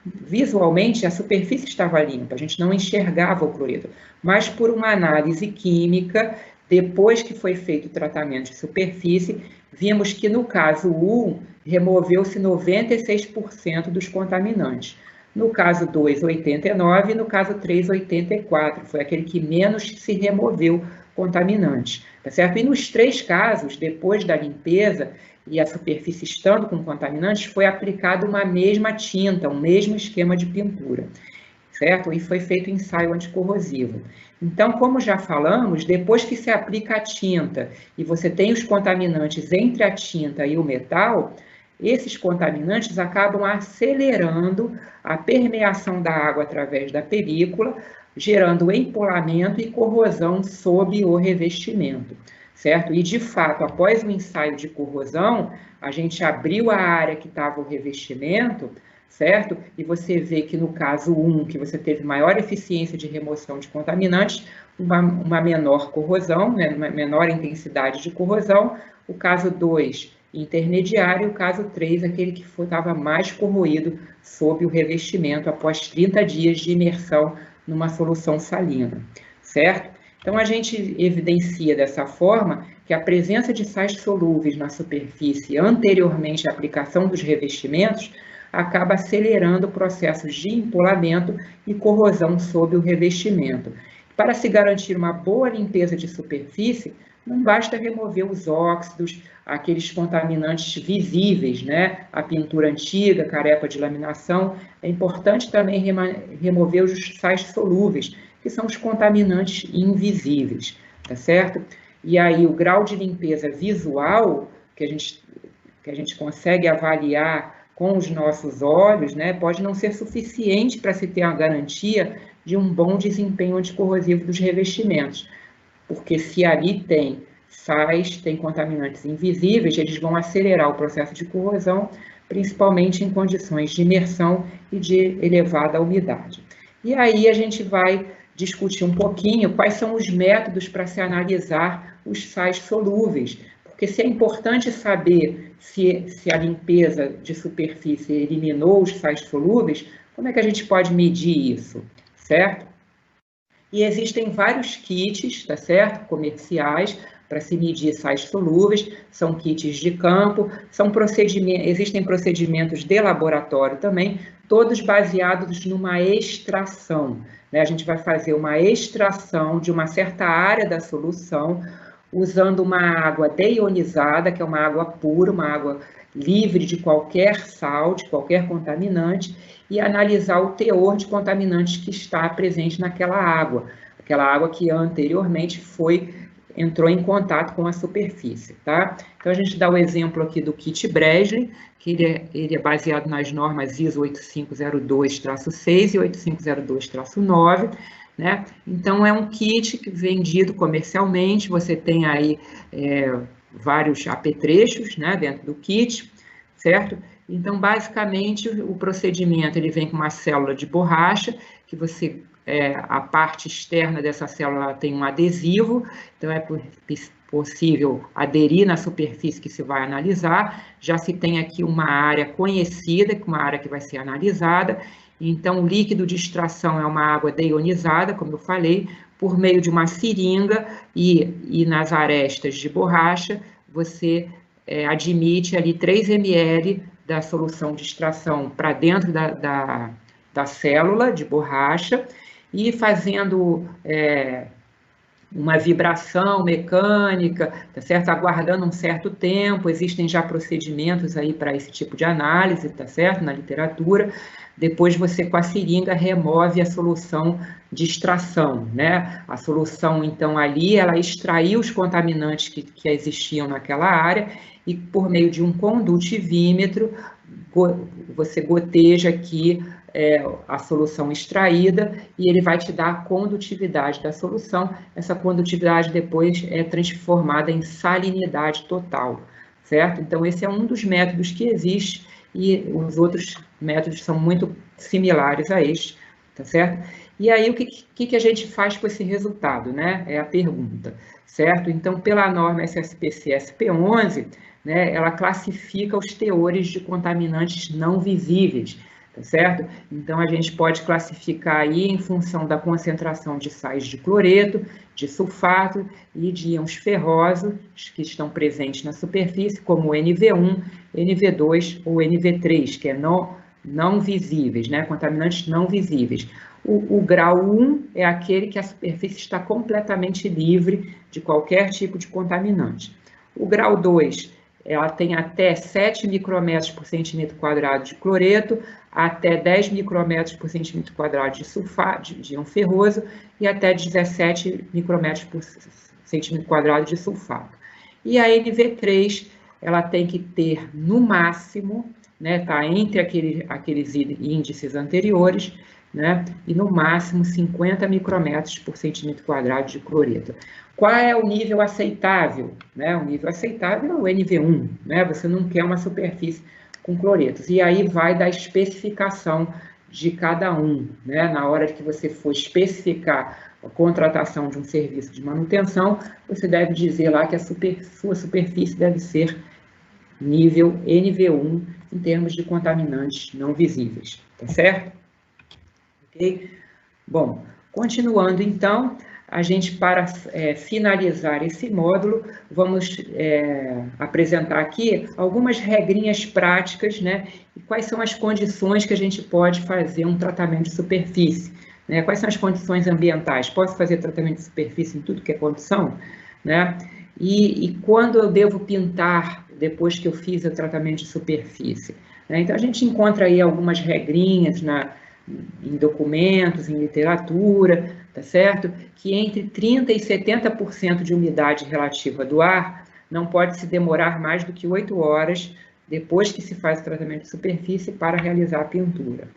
visualmente, a superfície estava limpa, a gente não enxergava o cloreto, mas por uma análise química, depois que foi feito o tratamento de superfície, vimos que no caso 1, removeu-se 96% dos contaminantes. No caso 2, 89%, e no caso 3, 84%. Foi aquele que menos se removeu contaminantes, tá certo? E nos 3 casos, depois da limpeza e a superfície estando com contaminantes, foi aplicada uma mesma tinta, um mesmo esquema de pintura, certo? E foi feito ensaio anticorrosivo. Então, como já falamos, depois que se aplica a tinta e você tem os contaminantes entre a tinta e o metal, esses contaminantes acabam acelerando a permeação da água através da película, gerando empolamento e corrosão sob o revestimento, certo? E, de fato, após o ensaio de corrosão, a gente abriu a área que estava o revestimento, certo? E você vê que no caso 1, que você teve maior eficiência de remoção de contaminantes, uma menor corrosão, né? Uma menor intensidade de corrosão. O caso 2, intermediário, e o caso 3, aquele que estava mais corroído sob o revestimento após 30 dias de imersão numa solução salina, certo? Então, a gente evidencia dessa forma que a presença de sais solúveis na superfície anteriormente à aplicação dos revestimentos acaba acelerando processos de empolamento e corrosão sob o revestimento. Para se garantir uma boa limpeza de superfície, não basta remover os óxidos, aqueles contaminantes visíveis, né? A pintura antiga, carepa de laminação. É importante também remover os sais solúveis, que são os contaminantes invisíveis, tá certo? E aí o grau de limpeza visual que a gente consegue avaliar com os nossos olhos, né, pode não ser suficiente para se ter a garantia de um bom desempenho anticorrosivo dos revestimentos, porque se ali tem sais, tem contaminantes invisíveis, eles vão acelerar o processo de corrosão, principalmente em condições de imersão e de elevada umidade. E aí a gente vai discutir um pouquinho quais são os métodos para se analisar os sais solúveis, porque se é importante saber se a limpeza de superfície eliminou os sais solúveis, como é que a gente pode medir isso, certo? E existem vários kits, tá certo? Comerciais, para se medir sais solúveis, são kits de campo, existem procedimentos de laboratório também, todos baseados numa extração, né? A gente vai fazer uma extração de uma certa área da solução, usando uma água deionizada, que é uma água pura, uma água livre de qualquer sal, de qualquer contaminante, e analisar o teor de contaminantes que está presente naquela água que anteriormente entrou em contato com a superfície, tá? Então, a gente dá o exemplo aqui do kit Breslin, que ele é baseado nas normas ISO 8502-6 e 8502-9, né? Então, é um kit vendido comercialmente, você tem aí vários apetrechos, né, dentro do kit, certo? Então, basicamente, o procedimento, ele vem com uma célula de borracha, que a parte externa dessa célula tem um adesivo, então é possível aderir na superfície que se vai analisar, já se tem aqui uma área conhecida, uma área que vai ser analisada, então o líquido de extração é uma água deionizada, como eu falei, por meio de uma seringa e nas arestas de borracha, você admite ali 3 ml da solução de extração para dentro da célula de borracha, e fazendo uma vibração mecânica, tá certo? Aguardando um certo tempo, existem já procedimentos aí para esse tipo de análise, tá certo? Na literatura. Depois você, com a seringa, remove a solução de extração, né? A solução, então, ali, ela extraiu os contaminantes que existiam naquela área e, por meio de um condutivímetro, você goteja aqui a solução extraída e ele vai te dar a condutividade da solução. Essa condutividade depois é transformada em salinidade total, certo? Então, esse é um dos métodos que existe e os outros métodos são muito similares a este, tá certo? E aí, o que a gente faz com esse resultado, né? É a pergunta, certo? Então, pela norma SSPC SP11, né, ela classifica os teores de contaminantes não visíveis, tá certo? Então, a gente pode classificar aí em função da concentração de sais de cloreto, de sulfato e de íons ferrosos que estão presentes na superfície, como o NV1, NV2 ou NV3, que é não visíveis, né? Contaminantes não visíveis. O grau 1 é aquele que a superfície está completamente livre de qualquer tipo de contaminante. O grau 2, ela tem até 7 micrometros por centímetro quadrado de cloreto, até 10 micrometros por centímetro quadrado de sulfato, de íon ferroso, e até 17 micrometros por centímetro quadrado de sulfato. E a NV3, ela tem que ter, no máximo, né, tá entre aqueles índices anteriores, né, e no máximo 50 micrometros por centímetro quadrado de cloreto. Qual é o nível aceitável? Né? O nível aceitável é o NV1, né? Você não quer uma superfície com cloretos. E aí vai da especificação de cada um, né? Na hora que você for especificar a contratação de um serviço de manutenção, você deve dizer lá que sua superfície deve ser nível NV1 em termos de contaminantes não visíveis, tá certo? Ok? Bom, continuando então, a gente, para finalizar esse módulo, vamos apresentar aqui algumas regrinhas práticas, né? E quais são as condições que a gente pode fazer um tratamento de superfície, né? Quais são as condições ambientais? Posso fazer tratamento de superfície em tudo que é condição, né? E quando eu devo pintar depois que eu fiz o tratamento de superfície, né? Então, a gente encontra aí algumas regrinhas em documentos, em literatura, tá certo? Que entre 30% e 70% de umidade relativa do ar não pode se demorar mais do que 8 horas depois que se faz o tratamento de superfície para realizar a pintura.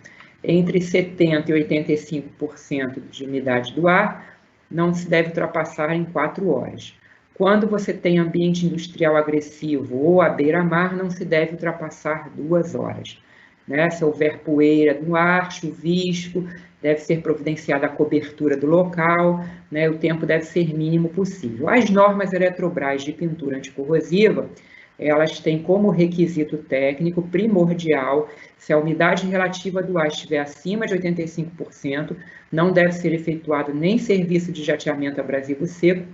Entre 70% e 85% de umidade do ar não se deve ultrapassar em 4 horas. Quando você tem ambiente industrial agressivo ou à beira-mar, não se deve ultrapassar 2 horas. Né? Se houver poeira no ar, chuvisco, deve ser providenciada a cobertura do local, né? O tempo deve ser mínimo possível. As normas Eletrobras de pintura anticorrosiva, elas têm como requisito técnico primordial, se a umidade relativa do ar estiver acima de 85%, não deve ser efetuado nem serviço de jateamento abrasivo seco,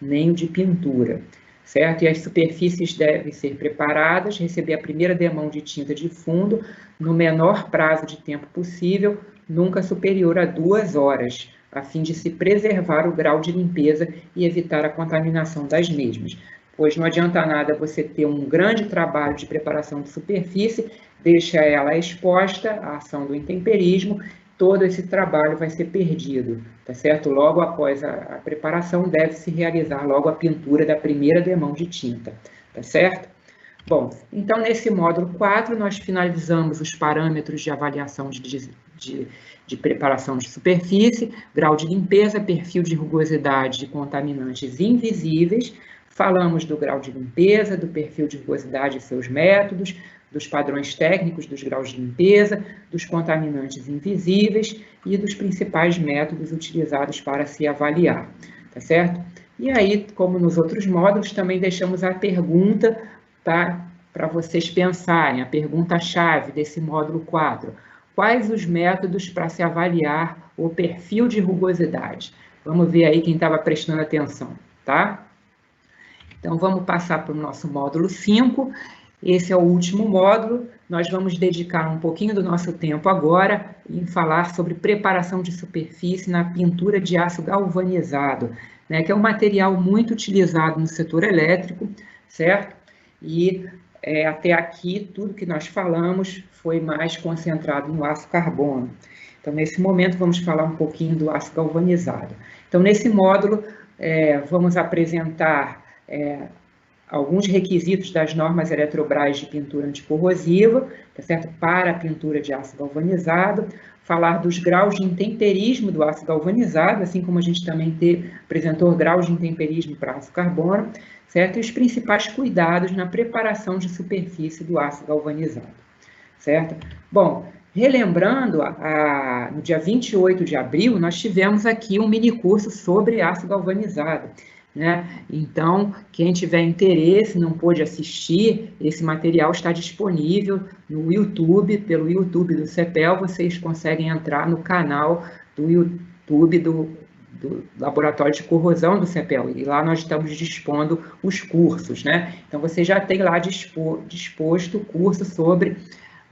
nem o de pintura, certo? E as superfícies devem ser preparadas, receber a primeira demão de tinta de fundo no menor prazo de tempo possível, nunca superior a 2 horas, a fim de se preservar o grau de limpeza e evitar a contaminação das mesmas. Pois não adianta nada você ter um grande trabalho de preparação de superfície, deixa ela exposta à ação do intemperismo, todo esse trabalho vai ser perdido, tá certo? Logo após a preparação, deve-se realizar logo a pintura da primeira demão de tinta, tá certo? Bom, então nesse módulo 4, nós finalizamos os parâmetros de avaliação de preparação de superfície, grau de limpeza, perfil de rugosidade de contaminantes invisíveis, falamos do grau de limpeza, do perfil de rugosidade e seus métodos, dos padrões técnicos dos graus de limpeza, dos contaminantes invisíveis e dos principais métodos utilizados para se avaliar, tá certo? E aí, como nos outros módulos, também deixamos a pergunta, tá, para vocês pensarem, a pergunta-chave desse módulo 4. Quais os métodos para se avaliar o perfil de rugosidade? Vamos ver aí quem estava prestando atenção, tá? Então, vamos passar para o nosso módulo 5. Esse é o último módulo. Nós vamos dedicar um pouquinho do nosso tempo agora em falar sobre preparação de superfície na pintura de aço galvanizado, né, que é um material muito utilizado no setor elétrico, certo? E até aqui, tudo que nós falamos foi mais concentrado no aço carbono. Então, nesse momento, vamos falar um pouquinho do aço galvanizado. Então, nesse módulo, vamos apresentar alguns requisitos das normas Eletrobras de pintura anticorrosiva, tá certo? Para a pintura de aço galvanizado, falar dos graus de intemperismo do aço galvanizado, assim como a gente também apresentou graus de intemperismo para aço carbono, certo? E os principais cuidados na preparação de superfície do aço galvanizado, certo? Bom, relembrando, no dia 28 de abril, nós tivemos aqui um mini curso sobre aço galvanizado, né? Então, quem tiver interesse, não pôde assistir, esse material está disponível no YouTube, pelo YouTube do CEPEL, vocês conseguem entrar no canal do YouTube do Laboratório de Corrosão do CEPEL, e lá nós estamos dispondo os cursos, né? Então, você já tem lá disposto o curso sobre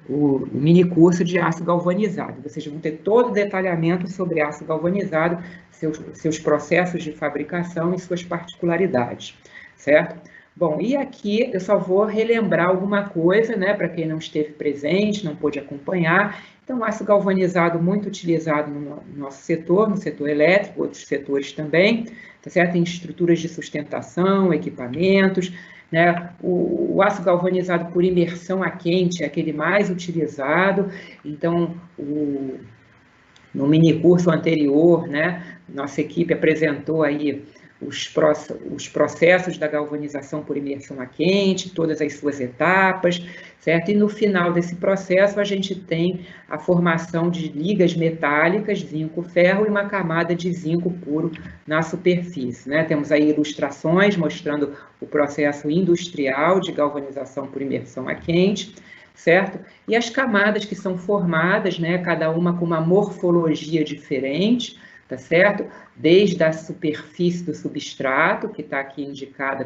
o mini curso de aço galvanizado. Vocês vão ter todo o detalhamento sobre aço galvanizado, seus processos de fabricação e suas particularidades, certo? Bom, e aqui eu só vou relembrar alguma coisa, né, para quem não esteve presente, não pôde acompanhar. Então, aço galvanizado muito utilizado no nosso setor, no setor elétrico, outros setores também, tá certo? Em estruturas de sustentação, equipamentos, né? O aço galvanizado por imersão a quente é aquele mais utilizado. Então, no mini curso anterior, né, nossa equipe apresentou aí os processos da galvanização por imersão a quente, todas as suas etapas, certo? E no final desse processo a gente tem a formação de ligas metálicas, zinco-ferro, e uma camada de zinco puro na superfície, né? Temos aí ilustrações mostrando o processo industrial de galvanização por imersão a quente, certo? E as camadas que são formadas, né, cada uma com uma morfologia diferente, tá certo? Desde a superfície do substrato, que está aqui indicada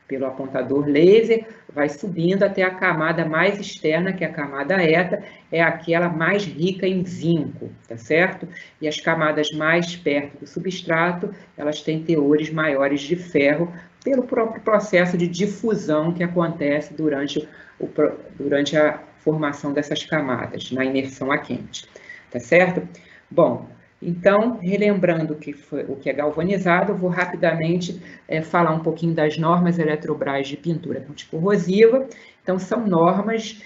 pelo apontador laser, vai subindo até a camada mais externa, que é a camada eta, é aquela mais rica em zinco, tá certo? E as camadas mais perto do substrato, elas têm teores maiores de ferro, pelo próprio processo de difusão que acontece durante a formação dessas camadas, na imersão a quente, tá certo? Bom, então, relembrando o que é galvanizado, vou rapidamente falar um pouquinho das normas Eletrobras de pintura anticorrosiva. Então, são normas,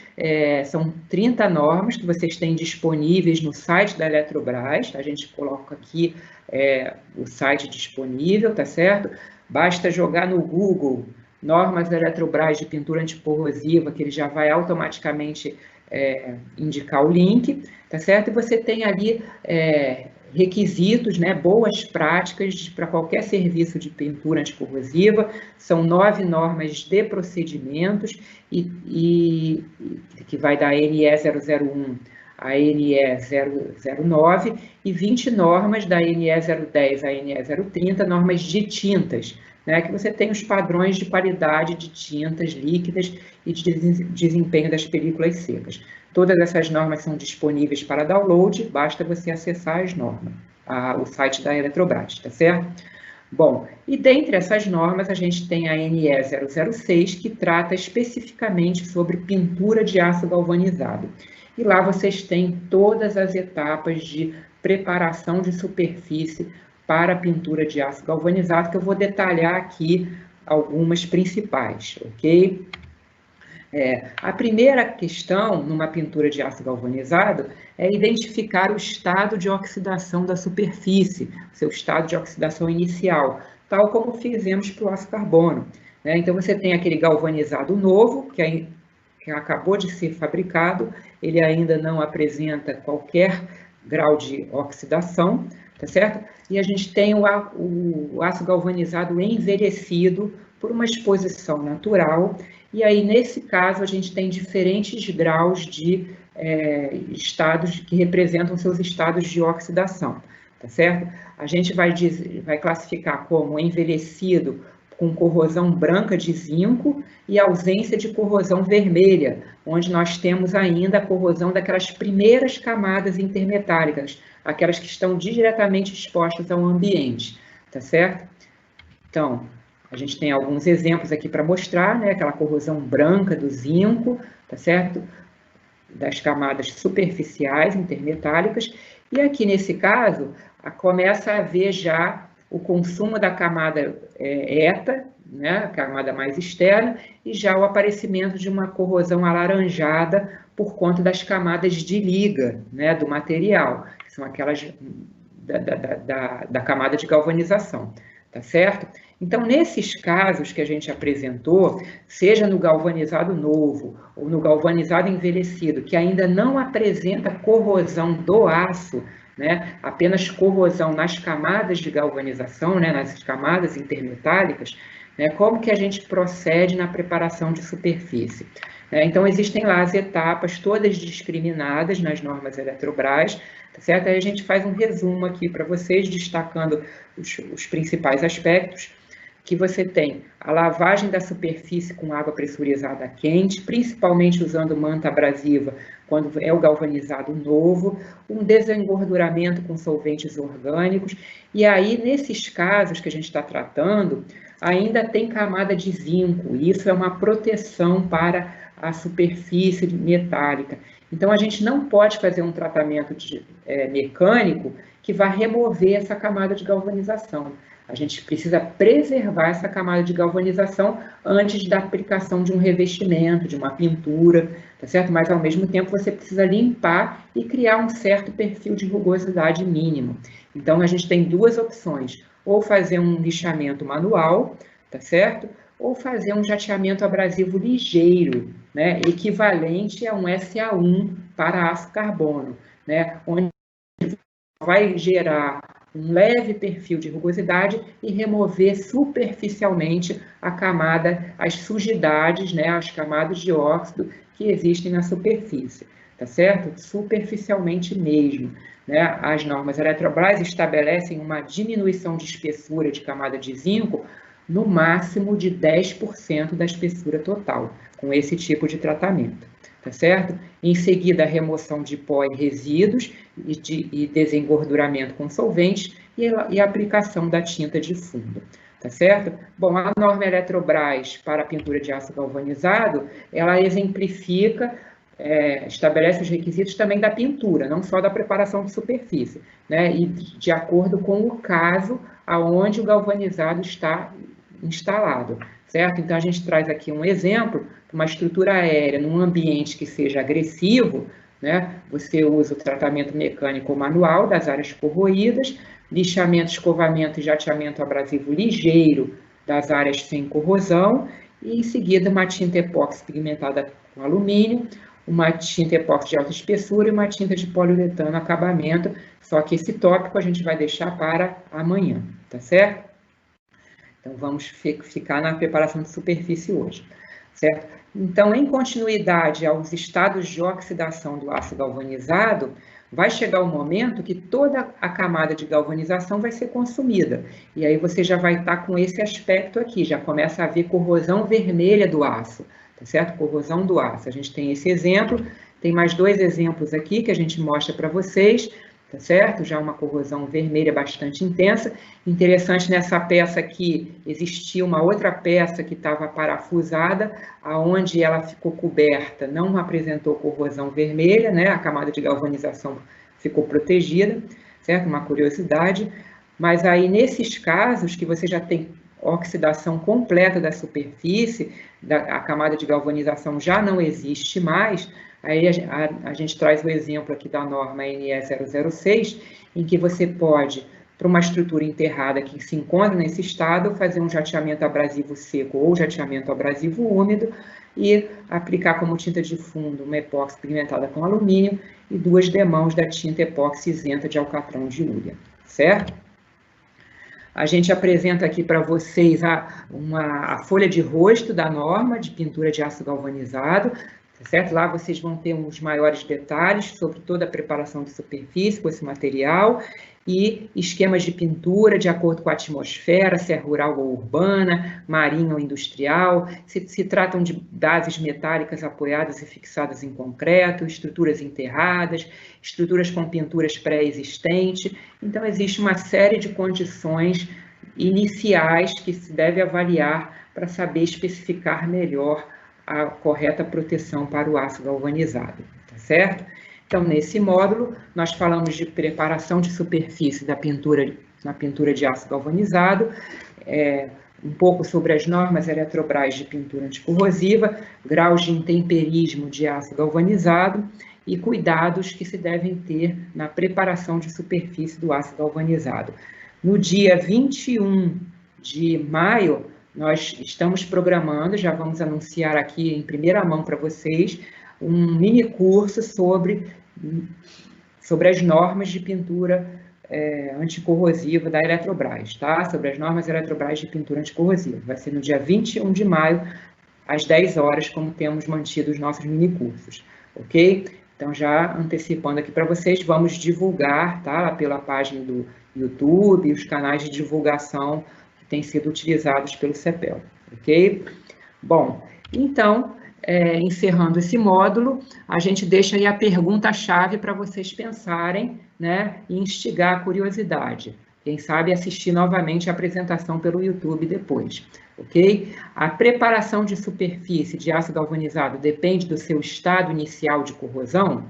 são 30 normas que vocês têm disponíveis no site da Eletrobras. A gente coloca aqui o site disponível, tá certo? Basta jogar no Google normas Eletrobras de pintura anticorrosiva, que ele já vai automaticamente indicar o link, tá certo? E você tem ali requisitos, né, boas práticas para qualquer serviço de pintura anticorrosiva. São 9 normas de procedimentos, e que vai da NE 001 a NE 009, e 20 normas da NE 010 a NE 030, normas de tintas, né, que você tem os padrões de qualidade de tintas líquidas e de desempenho das películas secas. Todas essas normas são disponíveis para download, basta você acessar as normas, o site da Eletrobras, tá certo? Bom, e dentre essas normas a gente tem a NE 006, que trata especificamente sobre pintura de aço galvanizado. E lá vocês têm todas as etapas de preparação de superfície para a pintura de aço galvanizado, que eu vou detalhar aqui algumas principais, ok? A primeira questão numa pintura de aço galvanizado é identificar o estado de oxidação da superfície, seu estado de oxidação inicial, tal como fizemos para o aço carbono, né? Então, você tem aquele galvanizado novo, que acabou de ser fabricado, ele ainda não apresenta qualquer grau de oxidação, tá certo? E a gente tem o aço galvanizado envelhecido por uma exposição natural, e aí, nesse caso, a gente tem diferentes graus de estados que representam seus estados de oxidação, tá certo? A gente vai classificar como envelhecido com corrosão branca de zinco e ausência de corrosão vermelha, onde nós temos ainda a corrosão daquelas primeiras camadas intermetálicas, aquelas que estão diretamente expostas ao ambiente, tá certo? Então, a gente tem alguns exemplos aqui para mostrar, né? Aquela corrosão branca do zinco, tá certo? Das camadas superficiais intermetálicas. E aqui, nesse caso, começa a haver já o consumo da camada eta, né? A camada mais externa, e já o aparecimento de uma corrosão alaranjada por conta das camadas de liga, né? Do material, que são aquelas da camada de galvanização, tá certo? Então, nesses casos que a gente apresentou, seja no galvanizado novo ou no galvanizado envelhecido, que ainda não apresenta corrosão do aço, né, apenas corrosão nas camadas de galvanização, né, nas camadas intermetálicas, né, como que a gente procede na preparação de superfície? Então, existem lá as etapas todas discriminadas nas normas Eletrobras, tá certo? Aí a gente faz um resumo aqui para vocês, destacando os principais aspectos, que você tem a lavagem da superfície com água pressurizada quente, principalmente usando manta abrasiva quando é o galvanizado novo, um desengorduramento com solventes orgânicos, e aí, nesses casos que a gente está tratando, ainda tem camada de zinco, e isso é uma proteção para a superfície metálica. Então, a gente não pode fazer um tratamento mecânico que vá remover essa camada de galvanização. A gente precisa preservar essa camada de galvanização antes da aplicação de um revestimento, de uma pintura, tá certo? Mas, ao mesmo tempo, você precisa limpar e criar um certo perfil de rugosidade mínimo. Então, a gente tem duas opções. ou fazer um lixamento manual, tá certo? Ou fazer um jateamento abrasivo ligeiro, né, equivalente a um SA1 para aço carbono, né, onde vai gerar um leve perfil de rugosidade e remover superficialmente a camada, as sujidades, né, as camadas de óxido que existem na superfície, tá certo? Superficialmente mesmo, né? As normas Eletrobras estabelecem uma diminuição de espessura de camada de zinco no máximo de 10% da espessura total, com esse tipo de tratamento, tá certo? Em seguida, a remoção de pó e resíduos e desengorduramento com solventes e a aplicação da tinta de fundo, tá certo? Bom, a norma Eletrobras para a pintura de aço galvanizado, ela exemplifica, estabelece os requisitos também da pintura, não só da preparação de superfície, né? E de acordo com o caso aonde o galvanizado está instalado, certo? Então, a gente traz aqui um exemplo, uma estrutura aérea num ambiente que seja agressivo, né? Você usa o tratamento mecânico ou manual das áreas corroídas, lixamento, escovamento e jateamento abrasivo ligeiro das áreas sem corrosão, e em seguida uma tinta epóxi pigmentada com alumínio, uma tinta epóxi de alta espessura e uma tinta de poliuretano acabamento, só que esse tópico a gente vai deixar para amanhã, tá certo? Então, vamos ficar na preparação de superfície hoje, certo? Então, em continuidade aos estados de oxidação do aço galvanizado, vai chegar o momento que toda a camada de galvanização vai ser consumida. E aí você já vai estar com esse aspecto aqui, já começa a haver corrosão vermelha do aço, tá certo? Corrosão do aço. A gente tem esse exemplo, tem mais 2 exemplos aqui que a gente mostra para vocês, tá certo? Já uma corrosão vermelha bastante intensa. Interessante, nessa peça aqui, existia uma outra peça que estava parafusada, aonde ela ficou coberta, não apresentou corrosão vermelha, né? A camada de galvanização ficou protegida, certo? Uma curiosidade. Mas aí, nesses casos, que você já tem oxidação completa da superfície, a camada de galvanização já não existe mais, aí a gente traz o exemplo aqui da norma NE 006, em que você pode, para uma estrutura enterrada que se encontra nesse estado, fazer um jateamento abrasivo seco ou jateamento abrasivo úmido e aplicar como tinta de fundo uma epóxi pigmentada com alumínio e 2 demãos da tinta epóxi isenta de alcatrão de Ulha, certo? A gente apresenta aqui para vocês a folha de rosto da norma de pintura de aço galvanizado, certo? Lá vocês vão ter uns maiores detalhes sobre toda a preparação de superfície com esse material e esquemas de pintura de acordo com a atmosfera, se é rural ou urbana, marinha ou industrial, se tratam de bases metálicas apoiadas e fixadas em concreto, estruturas enterradas, estruturas com pinturas pré-existentes. Então, existe uma série de condições iniciais que se deve avaliar para saber especificar melhor a correta proteção para o aço galvanizado, tá certo? Então, nesse módulo, nós falamos de preparação de superfície da pintura, na pintura de aço galvanizado, um pouco sobre as normas Eletrobras de pintura anticorrosiva, graus de intemperismo de aço galvanizado e cuidados que se devem ter na preparação de superfície do aço galvanizado. No dia 21 de maio, nós estamos programando, já vamos anunciar aqui em primeira mão para vocês, um mini curso sobre as normas de pintura anticorrosiva da Eletrobras, tá? Sobre as normas Eletrobras de pintura anticorrosiva. Vai ser no dia 21 de maio, às 10 horas, como temos mantido os nossos mini cursos, ok? Então, já antecipando aqui para vocês, vamos divulgar, tá? Pela página do YouTube e os canais de divulgação que têm sido utilizados pelo CEPEL, ok? Bom, então, encerrando esse módulo, a gente deixa aí a pergunta-chave para vocês pensarem, né, e instigar a curiosidade. Quem sabe assistir novamente a apresentação pelo YouTube depois, ok? A preparação de superfície de aço galvanizado depende do seu estado inicial de corrosão?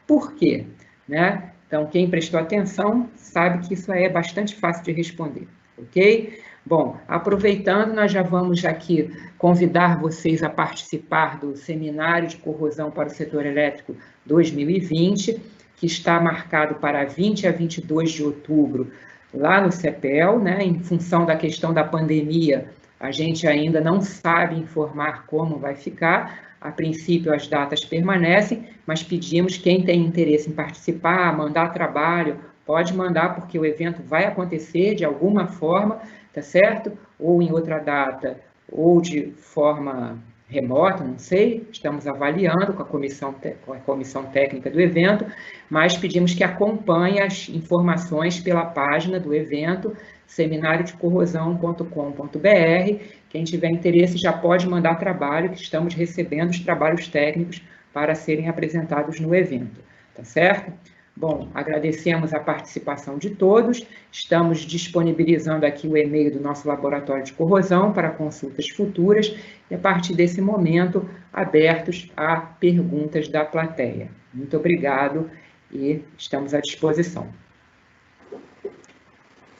Por quê? Né? Então, quem prestou atenção sabe que isso é bastante fácil de responder, ok? Bom, aproveitando, nós já vamos aqui convidar vocês a participar do Seminário de Corrosão para o Setor Elétrico 2020, que está marcado para 20 a 22 de outubro, lá no CEPEL, né? Em função da questão da pandemia, a gente ainda não sabe informar como vai ficar. A princípio, as datas permanecem, mas pedimos quem tem interesse em participar, mandar trabalho, pode mandar, porque o evento vai acontecer de alguma forma, tá certo? Ou em outra data, ou de forma remota, não sei, estamos avaliando com a comissão técnica do evento, mas pedimos que acompanhe as informações pela página do evento, seminariodecorrosão.com.br. Quem tiver interesse já pode mandar trabalho, que estamos recebendo os trabalhos técnicos para serem apresentados no evento, tá certo? Bom, agradecemos a participação de todos, estamos disponibilizando aqui o e-mail do nosso laboratório de corrosão para consultas futuras e, a partir desse momento, abertos a perguntas da plateia. Muito obrigado e estamos à disposição.